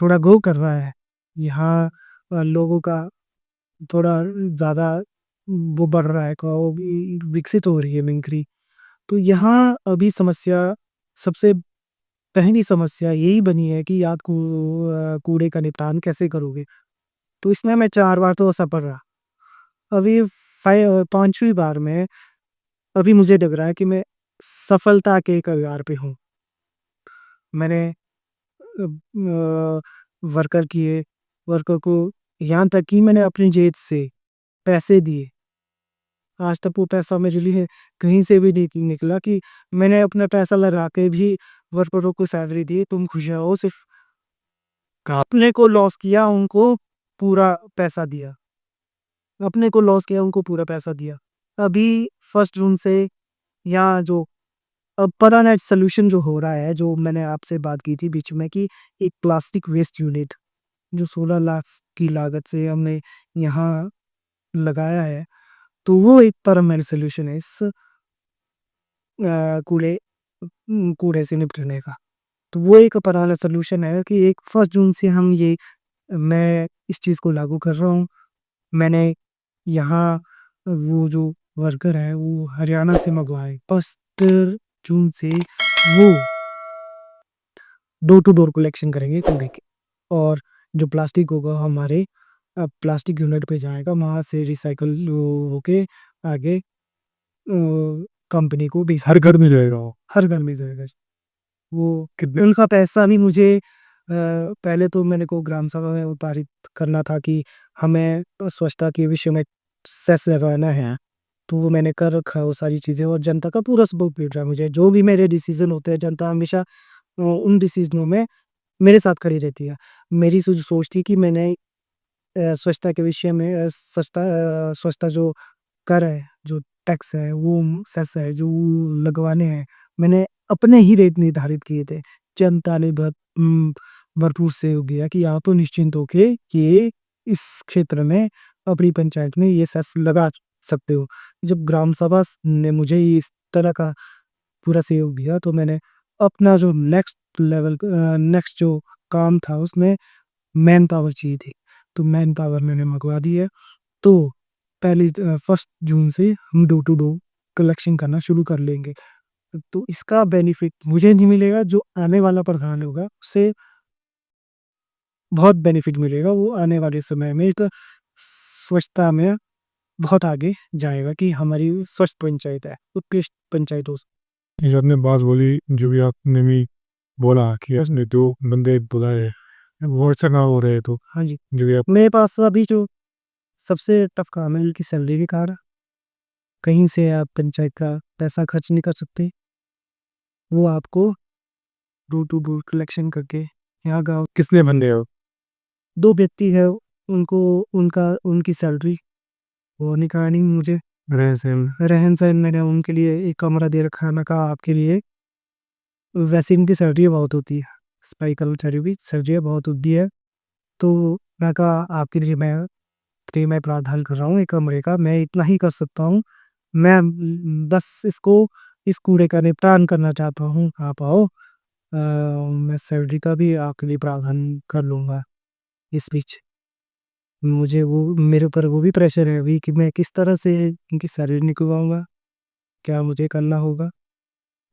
थोड़ा ग्रो कर रहा है। यहाँ लोगों का थोड़ा ज़्यादा वो बढ़ रहा है, वो भी विकसित हो रही है मिमिक्री। तो यहाँ अभी समस्या सबसे पहली समस्या यही बनी है कि आप कूड़े का निपटान कैसे करोगे? तो इसमें मैं 4 बार तो असफल रहा। अभी 5वीं बार में अभी मुझे लग रहा है कि मैं सफलता के कगार पे हूँ। मैंने वर्कर किए, वर्कर को यहाँ तक कि मैंने अपनी जेब से पैसे दिए आज तक वो पैसा मेरे लिए कहीं से भी नहीं निकला कि मैंने अपना पैसा लगा के भी वर्करों को सैलरी दी, तुम खुश रहो, सिर्फ़ अपने को लॉस किया, उनको पूरा पैसा दिया। अपने को लॉस किया, उनको पूरा पैसा दिया। अभी 1 जून से यहाँ जो अब परमानेंट सॉल्यूशन जो हो रहा है, जो मैंने आपसे बात की थी बीच में कि एक प्लास्टिक वेस्ट यूनिट जो 16 लाख की लागत से हमने यहाँ लगाया है, तो वो एक परमानेंट सॉल्यूशन है इस कूड़े से निपटने का। तो वो एक परमानेंट सॉल्यूशन है कि एक 1 जून से मैं इस चीज़ को लागू कर रहा हूँ। मैंने यहाँ वो जो वर्कर है वो हरियाणा से मँगवाए। 1 जून से वो डोर टू डोर कलेक्शन करेंगे कूड़े के, और जो प्लास्टिक होगा हमारे प्लास्टिक यूनिट पे जाएगा, वहाँ से रिसाइकल होके आगे कंपनी को बेच हर घर में रहेगा वो। हर घर में जाएगा। वो उनका पैसा भी मुझे पहले तो मैंने को ग्राम सभा में वो पारित करना था कि हमें स्वच्छता के विषय में सेस लगाना है। तो वो मैंने कर रखा है वो सारी चीज़ें, और जनता का पूरा सपोर्ट मिल रहा है मुझे। जो भी मेरे डिसीज़न होते हैं, जनता हमेशा उन डिसीज़नों में मेरे साथ खड़ी रहती है। मेरी सोच थी कि मैंने स्वच्छता के विषय में स्वच्छता जो कर है, जो टैक्स है, वो सेस है, जो लगवाने हैं, मैंने अपने ही रेट निर्धारित किए थे। जनता ने भरपूर सहयोग दिया कि आप निश्चिंत होके ये इस क्षेत्र में अपनी पंचायत में ये सेस लगा सकते हो। जब ग्राम सभा ने मुझे इस तरह का पूरा सहयोग दिया, तो मैंने अपना जो नेक्स्ट जो काम था उसमें मैन पावर चाहिए थी, तो मैन पावर मैंने मँगवा दी है। तो 1 जून से हम डोर टू डोर कलेक्शन करना शुरू कर लेंगे। तो इसका बेनिफिट मुझे नहीं मिलेगा, जो आने वाला प्रधान होगा उसे बहुत बेनिफिट मिलेगा। वो आने वाले समय में तो स्वच्छता में बहुत आगे जाएगा कि हमारी स्वच्छ पंचायत है, उत्कृष्ट पंचायत हो। ये जो आपने बात बोली, जो भी आपने भी बोला कि उसने जो बंदे बुलाए, वो अच्छा ना हो रहे, तो हाँ जी, जो भी आप मेरे पास अभी जो सबसे टफ काम है, उनकी सैलरी भी काट, कहीं से आप पंचायत का पैसा खर्च नहीं कर सकते। वो आपको डोर टू डोर कलेक्शन करके यहाँ गाँव कितने बंदे हो? 2 व्यक्ति है, उनकी सैलरी वो निकालनी मुझे। रहे सेम। रहन-सहन मैंने उनके लिए एक कमरा दे रखा है, मैं कहा आपके लिए, वैसे इनकी सैलरी बहुत होती है, सफाई कर्मचारियों की सैलरी बहुत होती है। तो मैं कहा आपके लिए मैं फ्री में प्रावधान कर रहा हूँ एक कमरे का, मैं इतना ही कर सकता हूँ। मैं बस इस कूड़े का निपटान करना चाहता हूँ, आप आओ, मैं सैलरी का भी आपके लिए प्रावधान कर लूँगा। इस बीच मुझे वो मेरे ऊपर वो भी प्रेशर है अभी कि मैं किस तरह से इनकी सैलरी निकलवाऊँगा, क्या मुझे करना होगा?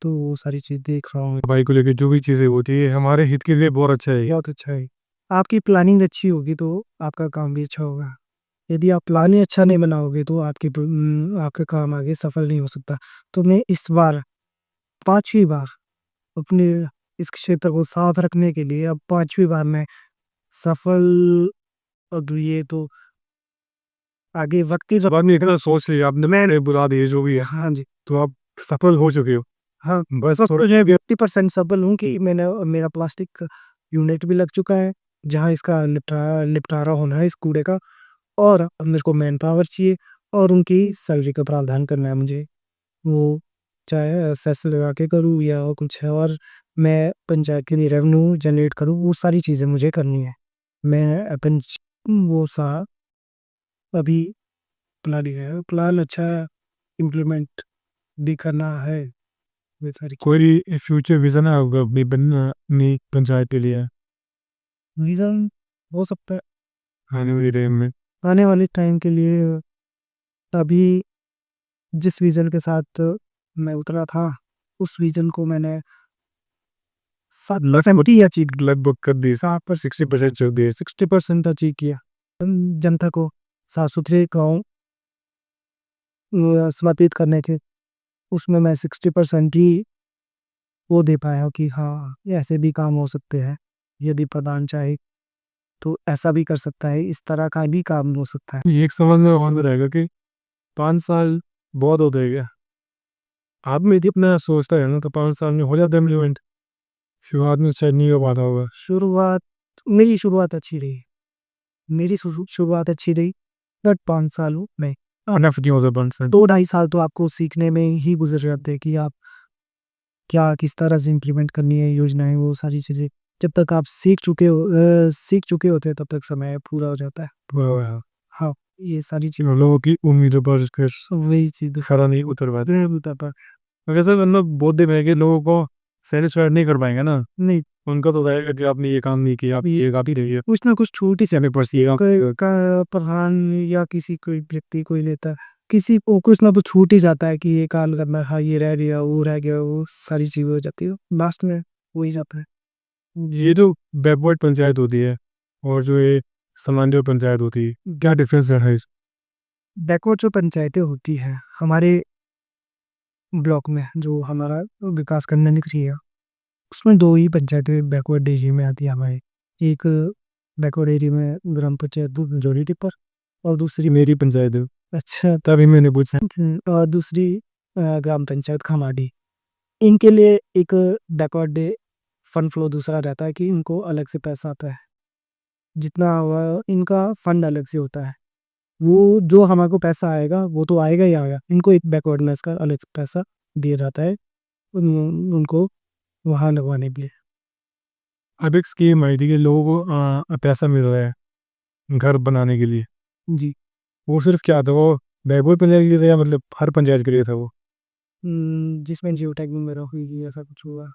तो वो सारी चीज़ देख रहा हूँ। भाई को लेके जो भी चीज़ें होती है, हमारे हित के लिए बहुत अच्छा है। बहुत अच्छा है। आपकी प्लानिंग अच्छी होगी तो आपका काम भी अच्छा होगा। यदि आप प्लान ही अच्छा नहीं बनाओगे तो आपका काम आगे सफल नहीं हो सकता। तो मैं इस बार 5वीं बार अपने इस क्षेत्र को साफ रखने के लिए अब 5वीं बार मैं सफल, अब ये तो आगे वक़्त ही बाद में इतना सोच लिया आपने, मैंने बुला दिए जो भी है, हाँ जी। तो आप सफल हो चुके हो। हाँ, बस बस थोड़ा मुझे 50% सफल हूँ कि मेरा प्लास्टिक यूनिट भी लग चुका है, जहाँ इसका निपटारा होना है इस कूड़े का, और अब मेरे को मैन पावर चाहिए और उनकी सैलरी का प्रावधान करना है मुझे। वो चाहे सेस लगा के करूँ या और कुछ है, और मैं पंचायत के लिए रेवेन्यू जनरेट करूँ, वो सारी चीज़ें मुझे करनी है। मैं अपन वो सा अभी प्लान है, प्लान अच्छा इम्प्लीमेंट भी करना है, ये सारी कोई फ्यूचर विज़न है आपका अपनी पंचायत के लिए रीज़न हो सकता है आने वाली टाइम में? आने वाले टाइम के लिए। अभी जिस विज़न के साथ मैं उतरा था, उस विज़न को मैंने 7% ही अचीव लगभग कर दी, 60% चल दिए। 60% अचीव किया। जनता को साफ-सुथरे गाँव समर्पित करने थे, उसमें मैं 60% ही वो दे पाया हूँ कि हाँ, ये ऐसे भी काम हो सकते हैं। यदि प्रधान चाहे तो ऐसा भी कर सकता है, इस तरह का भी काम हो सकता है। एक सवाल मेरा और रहेगा कि 5 साल बहुत होता है क्या? आदमी यदि अपना सोचता है ना तो 5 साल में हो जाता है इम्प्लीमेंट। शुरुआत में शायद नहीं हो पाता होगा। मेरी शुरुआत अच्छी रही। मेरी शुरुआत अच्छी रही, बट 5 सालों में इनफ नहीं होता 5 साल। 2 ढाई साल तो आपको सीखने में ही गुज़र जाते हैं कि आप क्या किस तरह से इम्प्लीमेंट करनी है योजनाएँ, वो सारी चीज़ें। जब तक आप सीख चुके होते हैं, तब तक समय पूरा हो जाता है। वाह! हाँ, ये सारी चीज़ें लोगों की उम्मीदों पर फिर वही चीज़ खरा नहीं उतर पाते हैं उतर पा मगर सर मतलब बहुत दिन है कि लोगों को सैटिस्फाइड नहीं कर पाएँगे ना। नहीं, उनका तो रहेगा कि आपने ये काम नहीं किया, आप ये आप ही रहिए। कुछ ना कुछ छूट ही समय पर सीएगा का प्रधान या किसी कोई व्यक्ति कोई नेता, किसी को कुछ ना कुछ छूट ही जाता है कि ये काम करना है, हाँ, ये रह गया, वो रह गया, वो सारी चीज़ें हो जाती है। लास्ट में हो ही जाता है। ये जो बैकवर्ड पंचायत होती है और जो ये सामान्य पंचायत होती है, क्या डिफरेंस है इस बैकवर्ड जो पंचायतें होती हैं, हमारे ब्लॉक में जो हमारा विकास करने निकली है, उसमें 2 ही पंचायतें बैकवर्ड एरिया में आती है हमारे। एक बैकवर्ड एरिया में ग्राम पंचायत जोड़ी टिप्पर और दूसरी मेरी पंचायत है, अच्छा तभी मैंने पूछा। और दूसरी ग्राम पंचायत खमाडी। इनके लिए एक बैकवर्ड डे फंड फ्लो दूसरा रहता है कि इनको अलग से पैसा आता है। जितना हुआ इनका फंड अलग से होता है। वो जो हमारे को पैसा आएगा वो तो आएगा ही आएगा। इनको एक बैकवर्डनेस का अलग से पैसा दिया जाता है उनको वहाँ लगवाने के लिए। अब एक स्कीम आई थी कि लोगों को पैसा मिल रहा है घर बनाने के लिए। जी। वो सिर्फ क्या था, वो बैकवर्ड पंचायत के लिए था या मतलब हर पंचायत के लिए था वो? जिसमें जियो टैगिंग वगैरह हुई ऐसा कुछ हुआ।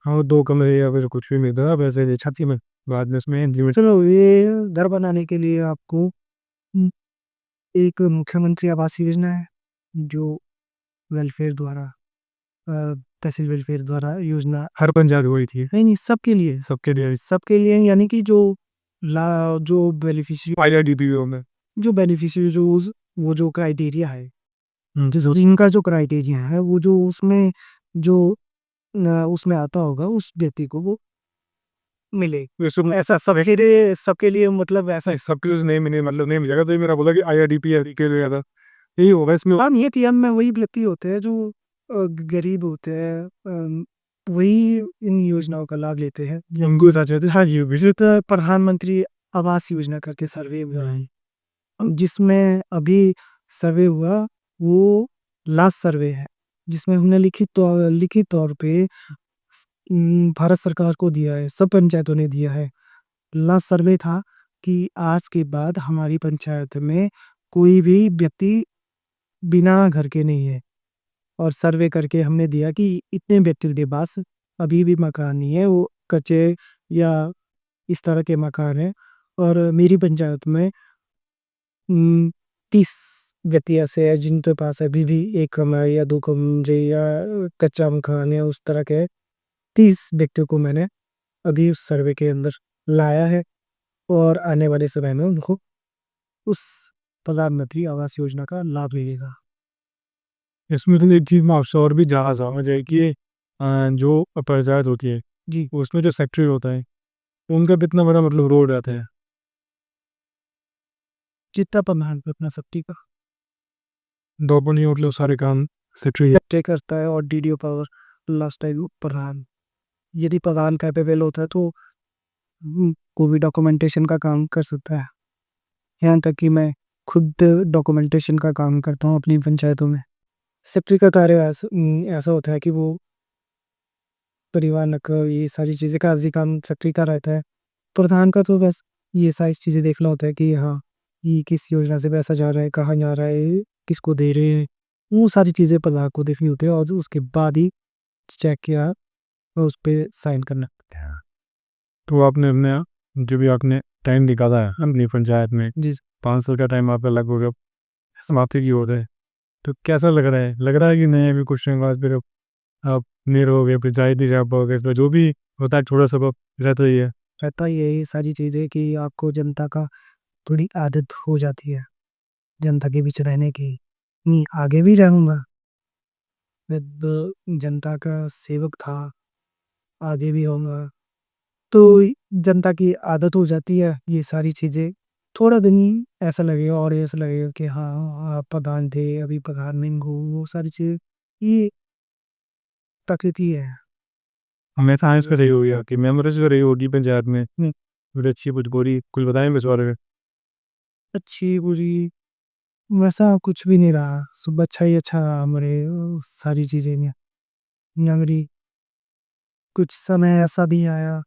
हाँ, वो 2 कमरे या फिर कुछ भी मिलता था वैसे छत में, बाद में उसमें implement- चलो ये घर बनाने के लिए आपको उम, एक मुख्यमंत्री आवास योजना है, जो वेलफेयर द्वारा तहसील वेलफेयर द्वारा योजना हर पंचायत को हुई थी नहीं, सबके लिए। सबके लिए। सबके लिए यानी कि जो IRDP में जो बेनिफिशियरी वो जो क्राइटेरिया है, जिस इनका जो क्राइटेरिया है वो जो उसमें जो उसमें आता होगा उस व्यक्ति को वो मिले। उसमें ऐसा सबके लिए मतलब ऐसा सबके लिए नहीं मिले, मतलब नहीं मिलेगा, तो ये मेरा बोला कि IRDP के लिए था, यही होगा इसमें। काम ये कि हम में वही व्यक्ति होते हैं जो गरीब होते हैं, वही इन योजनाओं का लाभ लेते हैं। उनको साथ चाहते हाँ जी विजिट प्रधानमंत्री आवास योजना करके सर्वे हुआ है, जिसमें अभी सर्वे हुआ वो लास्ट सर्वे है, जिसमें हमने लिखित तौर पे भारत सरकार को दिया है, सब पंचायतों ने दिया है। लास्ट सर्वे था कि आज के बाद हमारी पंचायत में कोई भी व्यक्ति बिना घर के नहीं है, और सर्वे करके हमने दिया कि इतने व्यक्तियों के पास अभी भी मकान नहीं है, वो कच्चे या इस तरह के मकान हैं। और मेरी पंचायत में 30 व्यक्ति ऐसे हैं जिनके पास अभी भी 1 कमरा या 2 कमरे या कच्चा मकान है, उस तरह के 30 व्यक्तियों को मैंने अभी उस सर्वे के अंदर लाया है, और आने वाले समय में उनको उस प्रधानमंत्री आवास योजना का लाभ मिलेगा। इसमें तो एक चीज़ मैं आपसे और भी जानना चाहूँगा, जैसे कि जो पंचायत होती है जी, उसमें जो सेक्रेटरी होता है उनका कितना बड़ा मतलब रोल रहता है? जितना प्रधान पे अपना सख्ती का डॉक्टर नहीं मतलब सारे काम सेक्रेटरी तय करता है, और डीडीओ पावर लास्ट टाइम प्रधान, यदि प्रधान कैपेबल होता है तो कोई भी डॉक्यूमेंटेशन का काम कर सकता है। यहाँ तक कि मैं खुद डॉक्यूमेंटेशन का काम करता हूँ अपनी पंचायतों में। सेक्रेटरी का कार्य ऐसा होता है कि वो परिवार नकल ये सारी चीज़ें का आर्जी काम सेक्रेटरी का रहता है। प्रधान का तो बस ये सारी चीज़ें देखना होता है कि हाँ, ये किस योजना से पैसा जा रहा है, कहाँ जा रहा है, किसको दे रहे हैं। वो सारी चीज़ें प्रधान को देखनी होती है, और उसके बाद ही चेक किया और उस पे साइन करना पड़ता है। तो आपने अपने जो भी आपने टाइम निकाला है अपनी पंचायत में, जी, 5 साल का टाइम आपका लगभग अब समाप्ति की ओर है, तो कैसा लग रहा है? लग रहा है कि नहीं अभी कुछ टाइम बाद फिर आप नहीं रहोगे, पंचायत नहीं जा पाओगे, तो जो भी होता है थोड़ा सा बहुत रहता ही है। रहता ही है ये सारी चीज़ें कि आपको जनता का थोड़ी आदत हो जाती है, जनता के बीच रहने की। नहीं, आगे भी रहूँगा। मैं जनता का सेवक था, आगे भी होऊँगा। तो जनता की आदत हो जाती है ये सारी चीज़ें थोड़ा दिन ऐसा लगेगा और ऐसा लगेगा कि हाँ, आप प्रधान थे, अभी प्रधान नहीं हो, वो सारी चीज़ें, ये प्रकृति है। हमें साइंस में रही होगी आपकी मेमोरीज में रही होगी पंचायत में हुँ। फिर अच्छी कुछ बुरी कुछ बताएं इस बारे में। अच्छी-बुरी वैसा कुछ भी नहीं रहा, सब अच्छा ही अच्छा रहा मेरे सारी चीज़ें में मेमोरी। कुछ समय ऐसा भी आया,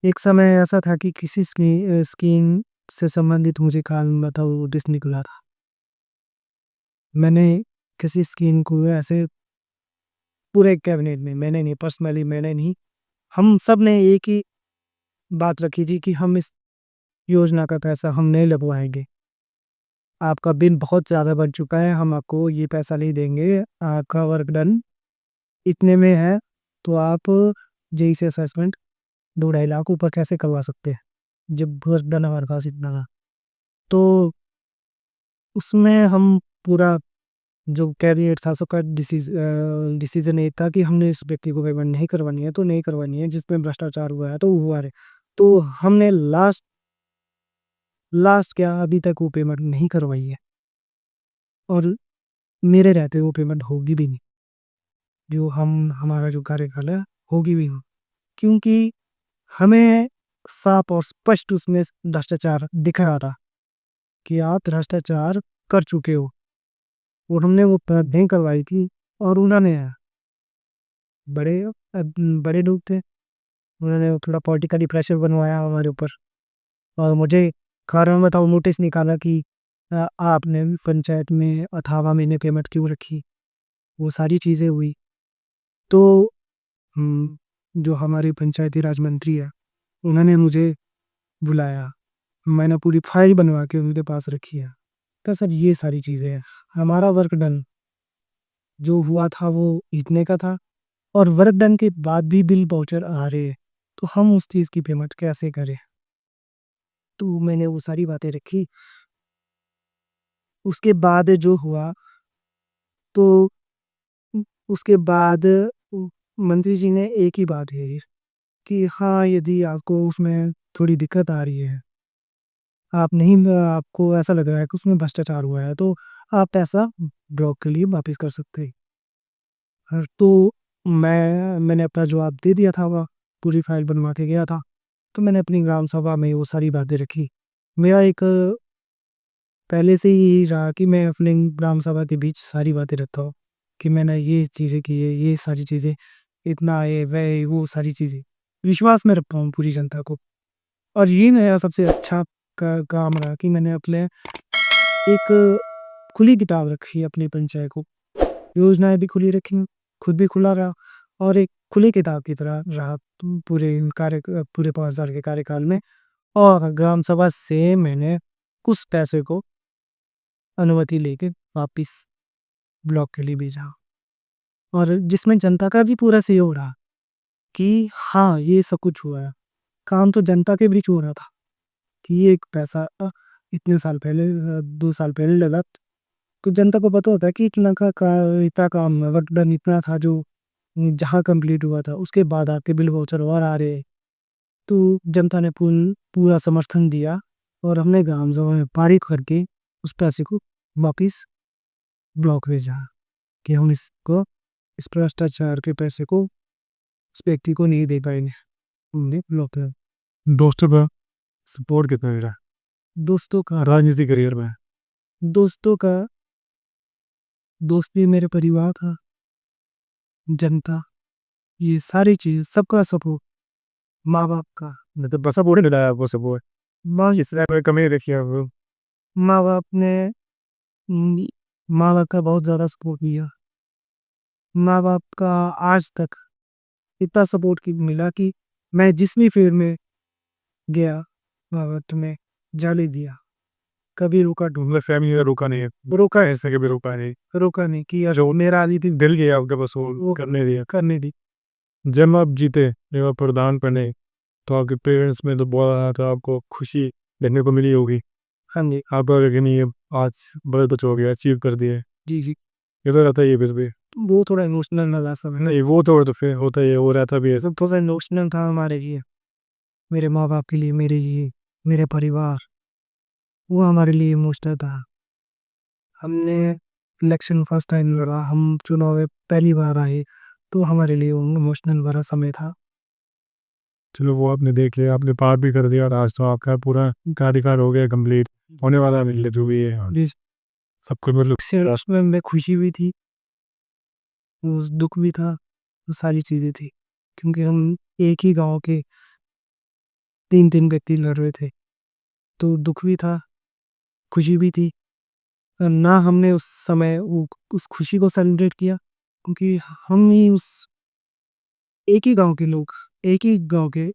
एक समय ऐसा था कि किसी स्कीम से संबंधित मुझे काम था, वो नोटिस निकला था। मैंने किसी स्कीम को ऐसे पूरे कैबिनेट में मैंने नहीं, पर्सनली मैंने नहीं, हम सब ने एक ही बात रखी थी कि हम इस योजना का पैसा हम नहीं लगवाएँगे। आपका बिल बहुत ज़्यादा बढ़ चुका है, हम आपको ये पैसा नहीं देंगे, आपका वर्क डन इतने में है, तो आप जेईई से असेसमेंट 2 ढाई लाख ऊपर कैसे करवा सकते हैं, जब वर्क डन हमारे पास इतना था। तो उसमें हम पूरा जो कैबिनेट था सबका डिसीज़न ये था कि हमने इस व्यक्ति को पेमेंट नहीं करवानी है, तो नहीं करवानी है, जिसमें भ्रष्टाचार हुआ है, तो हुआ है। तो हमने लास्ट लास्ट क्या अभी तक वो पेमेंट नहीं करवाई है और मेरे रहते वो पेमेंट होगी भी नहीं। जो हमारा जो कार्यकाल है, होगी भी नहीं। क्योंकि हमें साफ और स्पष्ट उसमें भ्रष्टाचार दिख रहा था कि आप भ्रष्टाचार कर चुके हो और हमने वो नहीं करवाई थी और उन्होंने बड़े बड़े लोग थे, उन्होंने थोड़ा पॉलिटिकली प्रेशर बनवाया हमारे ऊपर और मुझे कारण बताओ नोटिस निकाला कि आपने भी पंचायत में अथावा महीने पेमेंट क्यों रखी, वो सारी चीज़ें हुई। तो जो हमारे पंचायती राज मंत्री है, उन्होंने मुझे बुलाया, मैंने पूरी फाइल बनवा के उनके पास रखी है। तो सर ये सारी चीज़ें हैं, हमारा वर्क डन जो हुआ था वो इतने का था और वर्क डन के बाद भी बिल वाउचर आ रहे हैं, तो हम उस चीज़ की पेमेंट कैसे करें? तो मैंने वो सारी बातें रखी, उसके बाद जो हुआ तो उसके बाद मंत्री जी ने एक ही बात कही कि हाँ, यदि आपको उसमें थोड़ी दिक्कत आ रही है, आप नहीं आपको ऐसा लग रहा है कि उसमें भ्रष्टाचार हुआ है, तो आप पैसा ब्लॉक के लिए वापस कर सकते हैं। तो मैंने अपना जवाब दे दिया था, वह पूरी फाइल बनवा के गया था। तो मैंने अपनी ग्राम सभा में वो सारी बातें रखी। मेरा एक पहले से ही यही रहा कि मैं अपने ग्राम सभा के बीच सारी बातें रखता हूँ कि मैंने ये चीज़ें की है, ये सारी चीज़ें, इतना है, वह है, वो सारी चीज़ें। विश्वास में रखता हूँ पूरी जनता को और ये मेरा सबसे अच्छा काम रहा कि मैंने अपने एक खुली किताब रखी अपनी पंचायत को। योजनाएँ भी खुली रखी, खुद भी खुला रहा और एक खुली किताब की तरह रहा पूरे 5 साल के कार्यकाल में और ग्राम सभा से मैंने कुछ पैसे को अनुमति लेके वापिस ब्लॉक के लिए भेजा और जिसमें जनता का भी पूरा सहयोग रहा कि हाँ, ये सब कुछ हुआ है। काम तो जनता के बीच हो रहा था कि ये एक पैसा इतने साल पहले 2 साल पहले लगा, तो जनता को पता होता है कि इतना काम वर्क डन इतना था जो जहाँ कंप्लीट हुआ था, उसके बाद आपके बिल वाउचर और आ रहे हैं। तो जनता ने पूरा समर्थन दिया और हमने ग्राम सभा में पारित करके उस पैसे को वापिस ब्लॉक भेजा कि हम इसको इस भ्रष्टाचार के पैसे को उस व्यक्ति को नहीं दे पाएँगे। हमने ब्लॉक किया। दोस्तों का सपोर्ट कितना मिला दोस्तों का राजनीति करियर में? दोस्तों का दोस्त भी मेरे परिवार था, जनता, ये सारी चीज़ सबका सपोर्ट, माँ-बाप का। मतलब बस सपोर्ट नहीं मिला आपको सपोर्ट माँ इससे कोई कमी नहीं रखी आपको? माँ-बाप ने उम, माँ-बाप का बहुत ज़्यादा सपोर्ट लिया। माँ-बाप का आज तक इतना सपोर्ट कि मिला कि मैं जिस भी फील्ड में गया, माँ-बाप ने जाने दिया, कभी रोका मतलब फैमिली ने रोका नहीं है, रोका ऐसे कभी रोका नहीं, रोका नहीं कि यार जो मेरा राजनीतिक दिल गया आपके बस वो वो करने दिया। करने दी। जब आप जीते, जब आप प्रधान बने, तो आपके पेरेंट्स में तो बहुत तो आपको खुशी देखने को मिली होगी। हाँ जी, आप बोले कि नहीं अब आज बड़े बच्चे हो गए, अचीव कर दिए, जी, जी। ये तो रहता ही है फिर भी। वो थोड़ा इमोशनल लगा समय, नहीं वो तो फिर होता ही है, वो रहता भी है। सब थोड़ा इमोशनल था हमारे लिए, मेरे माँ-बाप के लिए, मेरे लिए, मेरे परिवार। वो हमारे लिए इमोशनल था। हमने इलेक्शन फर्स्ट टाइम लड़ा, हम चुनाव में पहली बार आए, तो हमारे लिए वो इमोशनल भरा समय था। चलो वो आपने देख लिया, आपने पार भी कर दिया और आज तो आपका पूरा कार्यकाल हो गया कंप्लीट, होने वाला है जो भी है और जी, सब कुछ मतलब से उसमें खुशी भी थी, उस दुःख भी था, वो सारी चीज़ें थी। क्योंकि हम एक ही गाँव के 3-3 व्यक्ति लड़ रहे थे, तो दुःख भी था, खुशी भी थी। ना हमने उस समय वो उस खुशी को सेलिब्रेट किया, क्योंकि हम ही उस एक ही गाँव के लोग, एक ही गाँव के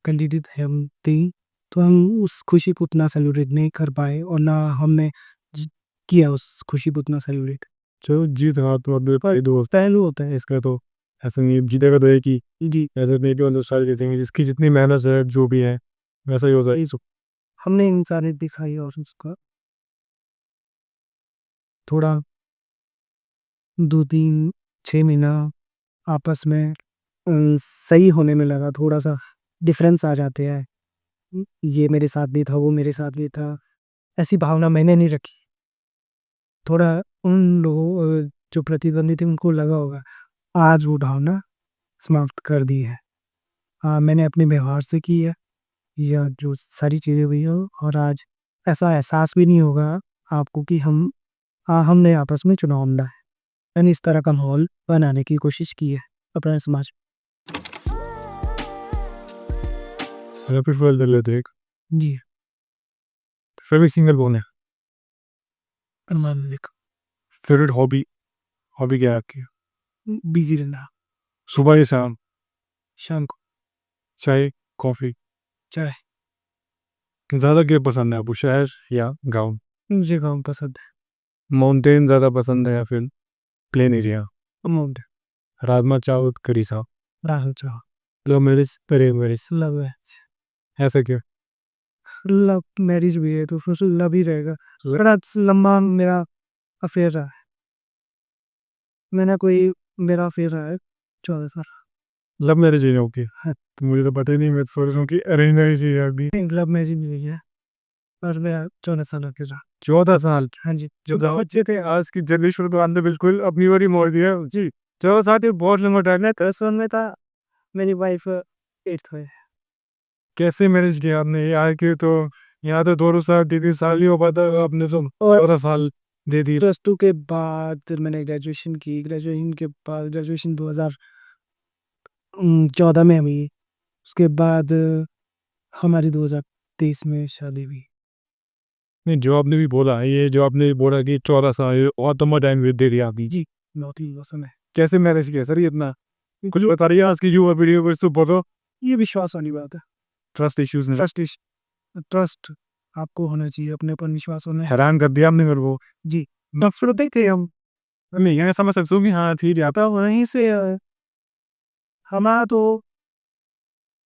कैंडिडेट हैं हम 3, तो हम उस खुशी को उतना सेलिब्रेट नहीं कर पाए और ना हमने ज किया उस खुशी को उतना सेलिब्रेट। चलो जीत हार तो अपने भाई दोस्त पहलू होता है इसका तो ऐसा नहीं है, जीतेगा तो एक ही, जी, ऐसा नहीं कि मतलब सारे जीतेंगे, जिसकी जितनी मेहनत है जो भी है वैसा ही होता है। हमने इंसानियत दिखाई और उसका थोड़ा 2-3 6 महीना आपस में सही होने में लगा, थोड़ा-सा डिफ़रेंस आ जाते हैं। ये मेरे साथ भी था, वो मेरे साथ भी था, ऐसी भावना मैंने नहीं रखी। थोड़ा उन लोगों जो प्रतिद्वंदी थे उनको लगा होगा, आज वो भावना समाप्त कर दी है। मैंने अपने व्यवहार से की है, या जो सारी चीज़ें हुई हो, और आज ऐसा एहसास भी नहीं होगा आपको कि हमने आपस में चुनाव लड़ा है। मैंने इस तरह का माहौल बनाने की कोशिश की है अपने समाज रैपिड फायर कर लेते हैं एक। में। जी, फेवरेट सिंगर कौन है? Armaan Malik. Favourite hobby, hobby क्या है आपकी? बिज़ी रहना, सुबह या शाम, शाम को चाय, कॉफ़ी, चाय। ज़्यादा क्या पसंद है आपको, शहर या गाँव? मुझे गाँव पसंद है। माउंटेन ज़्यादा पसंद है या फिर प्लेन एरिया? अमाउंट राजमा चावल करी साहब, Rahul Chauhan. Love marriage arrange marriage, love है। ऐसा क्यों? लव मैरिज भी है तो फिर तो लव ही रहेगा। बड़ा लंबा मेरा अफेयर रहा है। मैंने कोई मेरा अफेयर रहा है 14 साल। लव मैरिज ही होगी? हाँ, तो मुझे तो पता ही नहीं, मैं तो सोच रहा हूँ कि अरेंज मैरिज ही है अभी। लव मैरिज भी हुई है और मैं 14 साल का रहा। 14 साल? हाँ जी, जो गाँव अच्छे थे, आज की जनरेशन को आंदे बिल्कुल अपनी बारी मोड़ दिया जी। 14 साल ये बहुत लंबा टाइम है। प्लस 1 में था, मेरी वाइफ 8th में। कैसे मैनेज किया आपने? यहाँ के तो यहाँ तो 2 साल 3 साल ही हो पाता है, आपने तो और 14 साल दे दी। प्लस 2 के बाद फिर मैंने ग्रेजुएशन की। ग्रेजुएशन के बाद ग्रेजुएशन 2014 में हुई। उसके बाद हमारी 2023 में शादी हुई। नहीं, जो आपने भी बोला, ये जो आपने बोला कि 14 साल, ये बहुत लंबा टाइम दे दिया आपने। जी, बहुत ही मौसम है। कैसे मैनेज किया सर ये इतना? कुछ बताइए, आज की युवा पीढ़ी को कुछ तो बोलो। ये विश्वास वाली बात है। ट्रस्ट इश्यूज़ ने ट्रस्ट आपको होना चाहिए, अपने ऊपर विश्वास होना है। हैरान कर दिया आपने मेरे को। जी, नफ़रत ही थे हम। नहीं, ये समझ सकता हूँ कि हाँ, ठीक है आप। तो वहीं से हमारा तो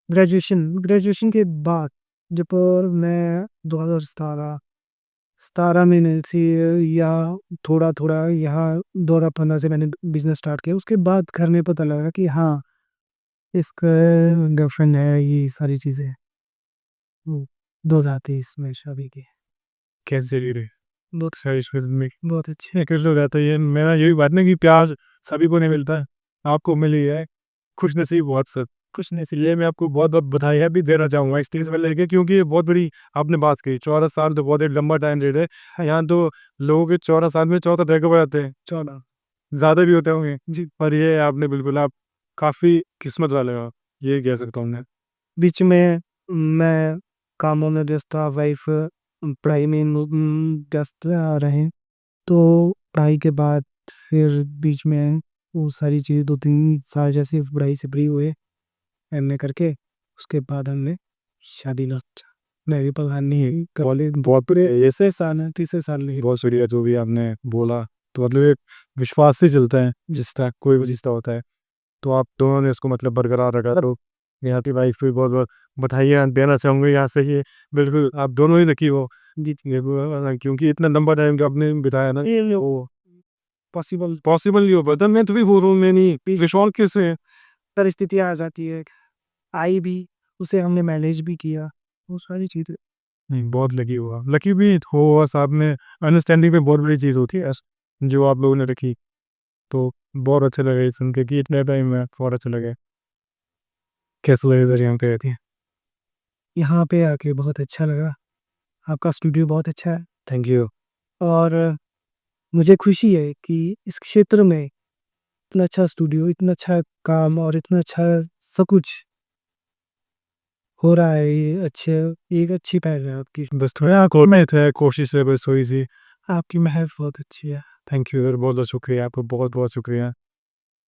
ग्रेजुएशन के बाद जब मैं 2017 में नहीं थी, या थोड़ा-थोड़ा यहाँ 2015 से मैंने बिज़नेस स्टार्ट किया। उसके बाद घर में पता लगा कि हाँ, इसका गर्लफ्रेंड है, ये सारी चीज़ें। 2023 में शादी की। कैसे चली रही? बहुत सही में बहुत अच्छी। कुछ लोग रहते हैं, मेरा यही बात नहीं कि प्यार सभी को नहीं मिलता है, आपको मिल ही है, खुश नसीब बहुत सर। खुश नसीब, ये मैं आपको बहुत बहुत बधाई है भी देना चाहूँगा इस चीज़ में लेके, क्योंकि ये बहुत बड़ी आपने बात कही। 14 साल तो बहुत एक लंबा टाइम दे रहे हैं, यहाँ तो लोगों के 14 साल में 14 ब्रेकअप हो जाते हैं, 14 ज़्यादा भी होते होंगे। जी, पर ये आपने बिल्कुल, आप काफ़ी किस्मत वाले हो, ये कह सकता हूँ मैं। बीच में मैं कामों में व्यस्त था, वाइफ़ पढ़ाई में व्यस्त रहे। तो पढ़ाई के बाद फिर बीच में वो सारी चीज़ें 2-3 साल जैसे पढ़ाई से फ्री हुए, एमए करके, उसके बाद हमने शादी मैं भी पता नहीं कॉलेज बहुत बड़े तीसरे साल है, तीसरे साल नहीं। बहुत बढ़िया जो भी आपने बोला, तो मतलब एक विश्वास से चलता है जिस तरह कोई भी रिश्ता होता है, तो आप दोनों ने इसको मतलब बरकरार रखा। तो यहाँ की वाइफ भी बहुत बहुत बधाइयाँ देना चाहूँगा यहाँ से, ये बिल्कुल आप दोनों ही लकी हो। जी, क्योंकि इतना लंबा टाइम जो आपने बिताया ना, ये वो पॉसिबल पॉसिबल नहीं हो पाता। मैं तो भी बोल रहा हूँ, मैं नहीं विश्वास कैसे? परिस्थितियाँ आ जाती है, आई भी, उसे हमने मैनेज भी किया, वो सारी चीज़ें। बहुत लकी हुआ। लकी भी हो साथ में अंडरस्टैंडिंग पे बहुत बड़ी चीज़ होती है जो आप लोगों ने रखी। तो बहुत अच्छा लगा ये सुन के कि इतने टाइम में बहुत अच्छा लगा। कैसा लगा सर यहाँ पे आके? यहाँ पे आके बहुत अच्छा लगा। आपका स्टूडियो बहुत अच्छा है थैंक यू। और मुझे खुशी है कि इस क्षेत्र में इतना अच्छा स्टूडियो, इतना अच्छा काम और इतना अच्छा सब कुछ हो रहा है। ये एक अच्छी पहल है आपकी। बस थोड़ा उम्मीद है, कोशिश है बस थोड़ी-सी। आपकी मेहनत बहुत अच्छी है। थैंक यू सर, बहुत-बहुत शुक्रिया आपका, बहुत-बहुत शुक्रिया।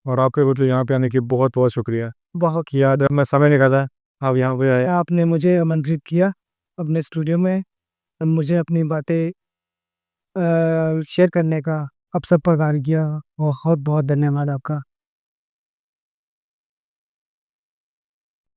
और आपके मुझे यहाँ पे आने की बहुत-बहुत शुक्रिया बहुत कि आज मैं समय निकाला, आप यहाँ पे आए। आपने मुझे आमंत्रित किया अपने स्टूडियो में, मुझे अपनी बातें शेयर करने का अवसर प्रदान किया। बहुत-बहुत धन्यवाद आपका।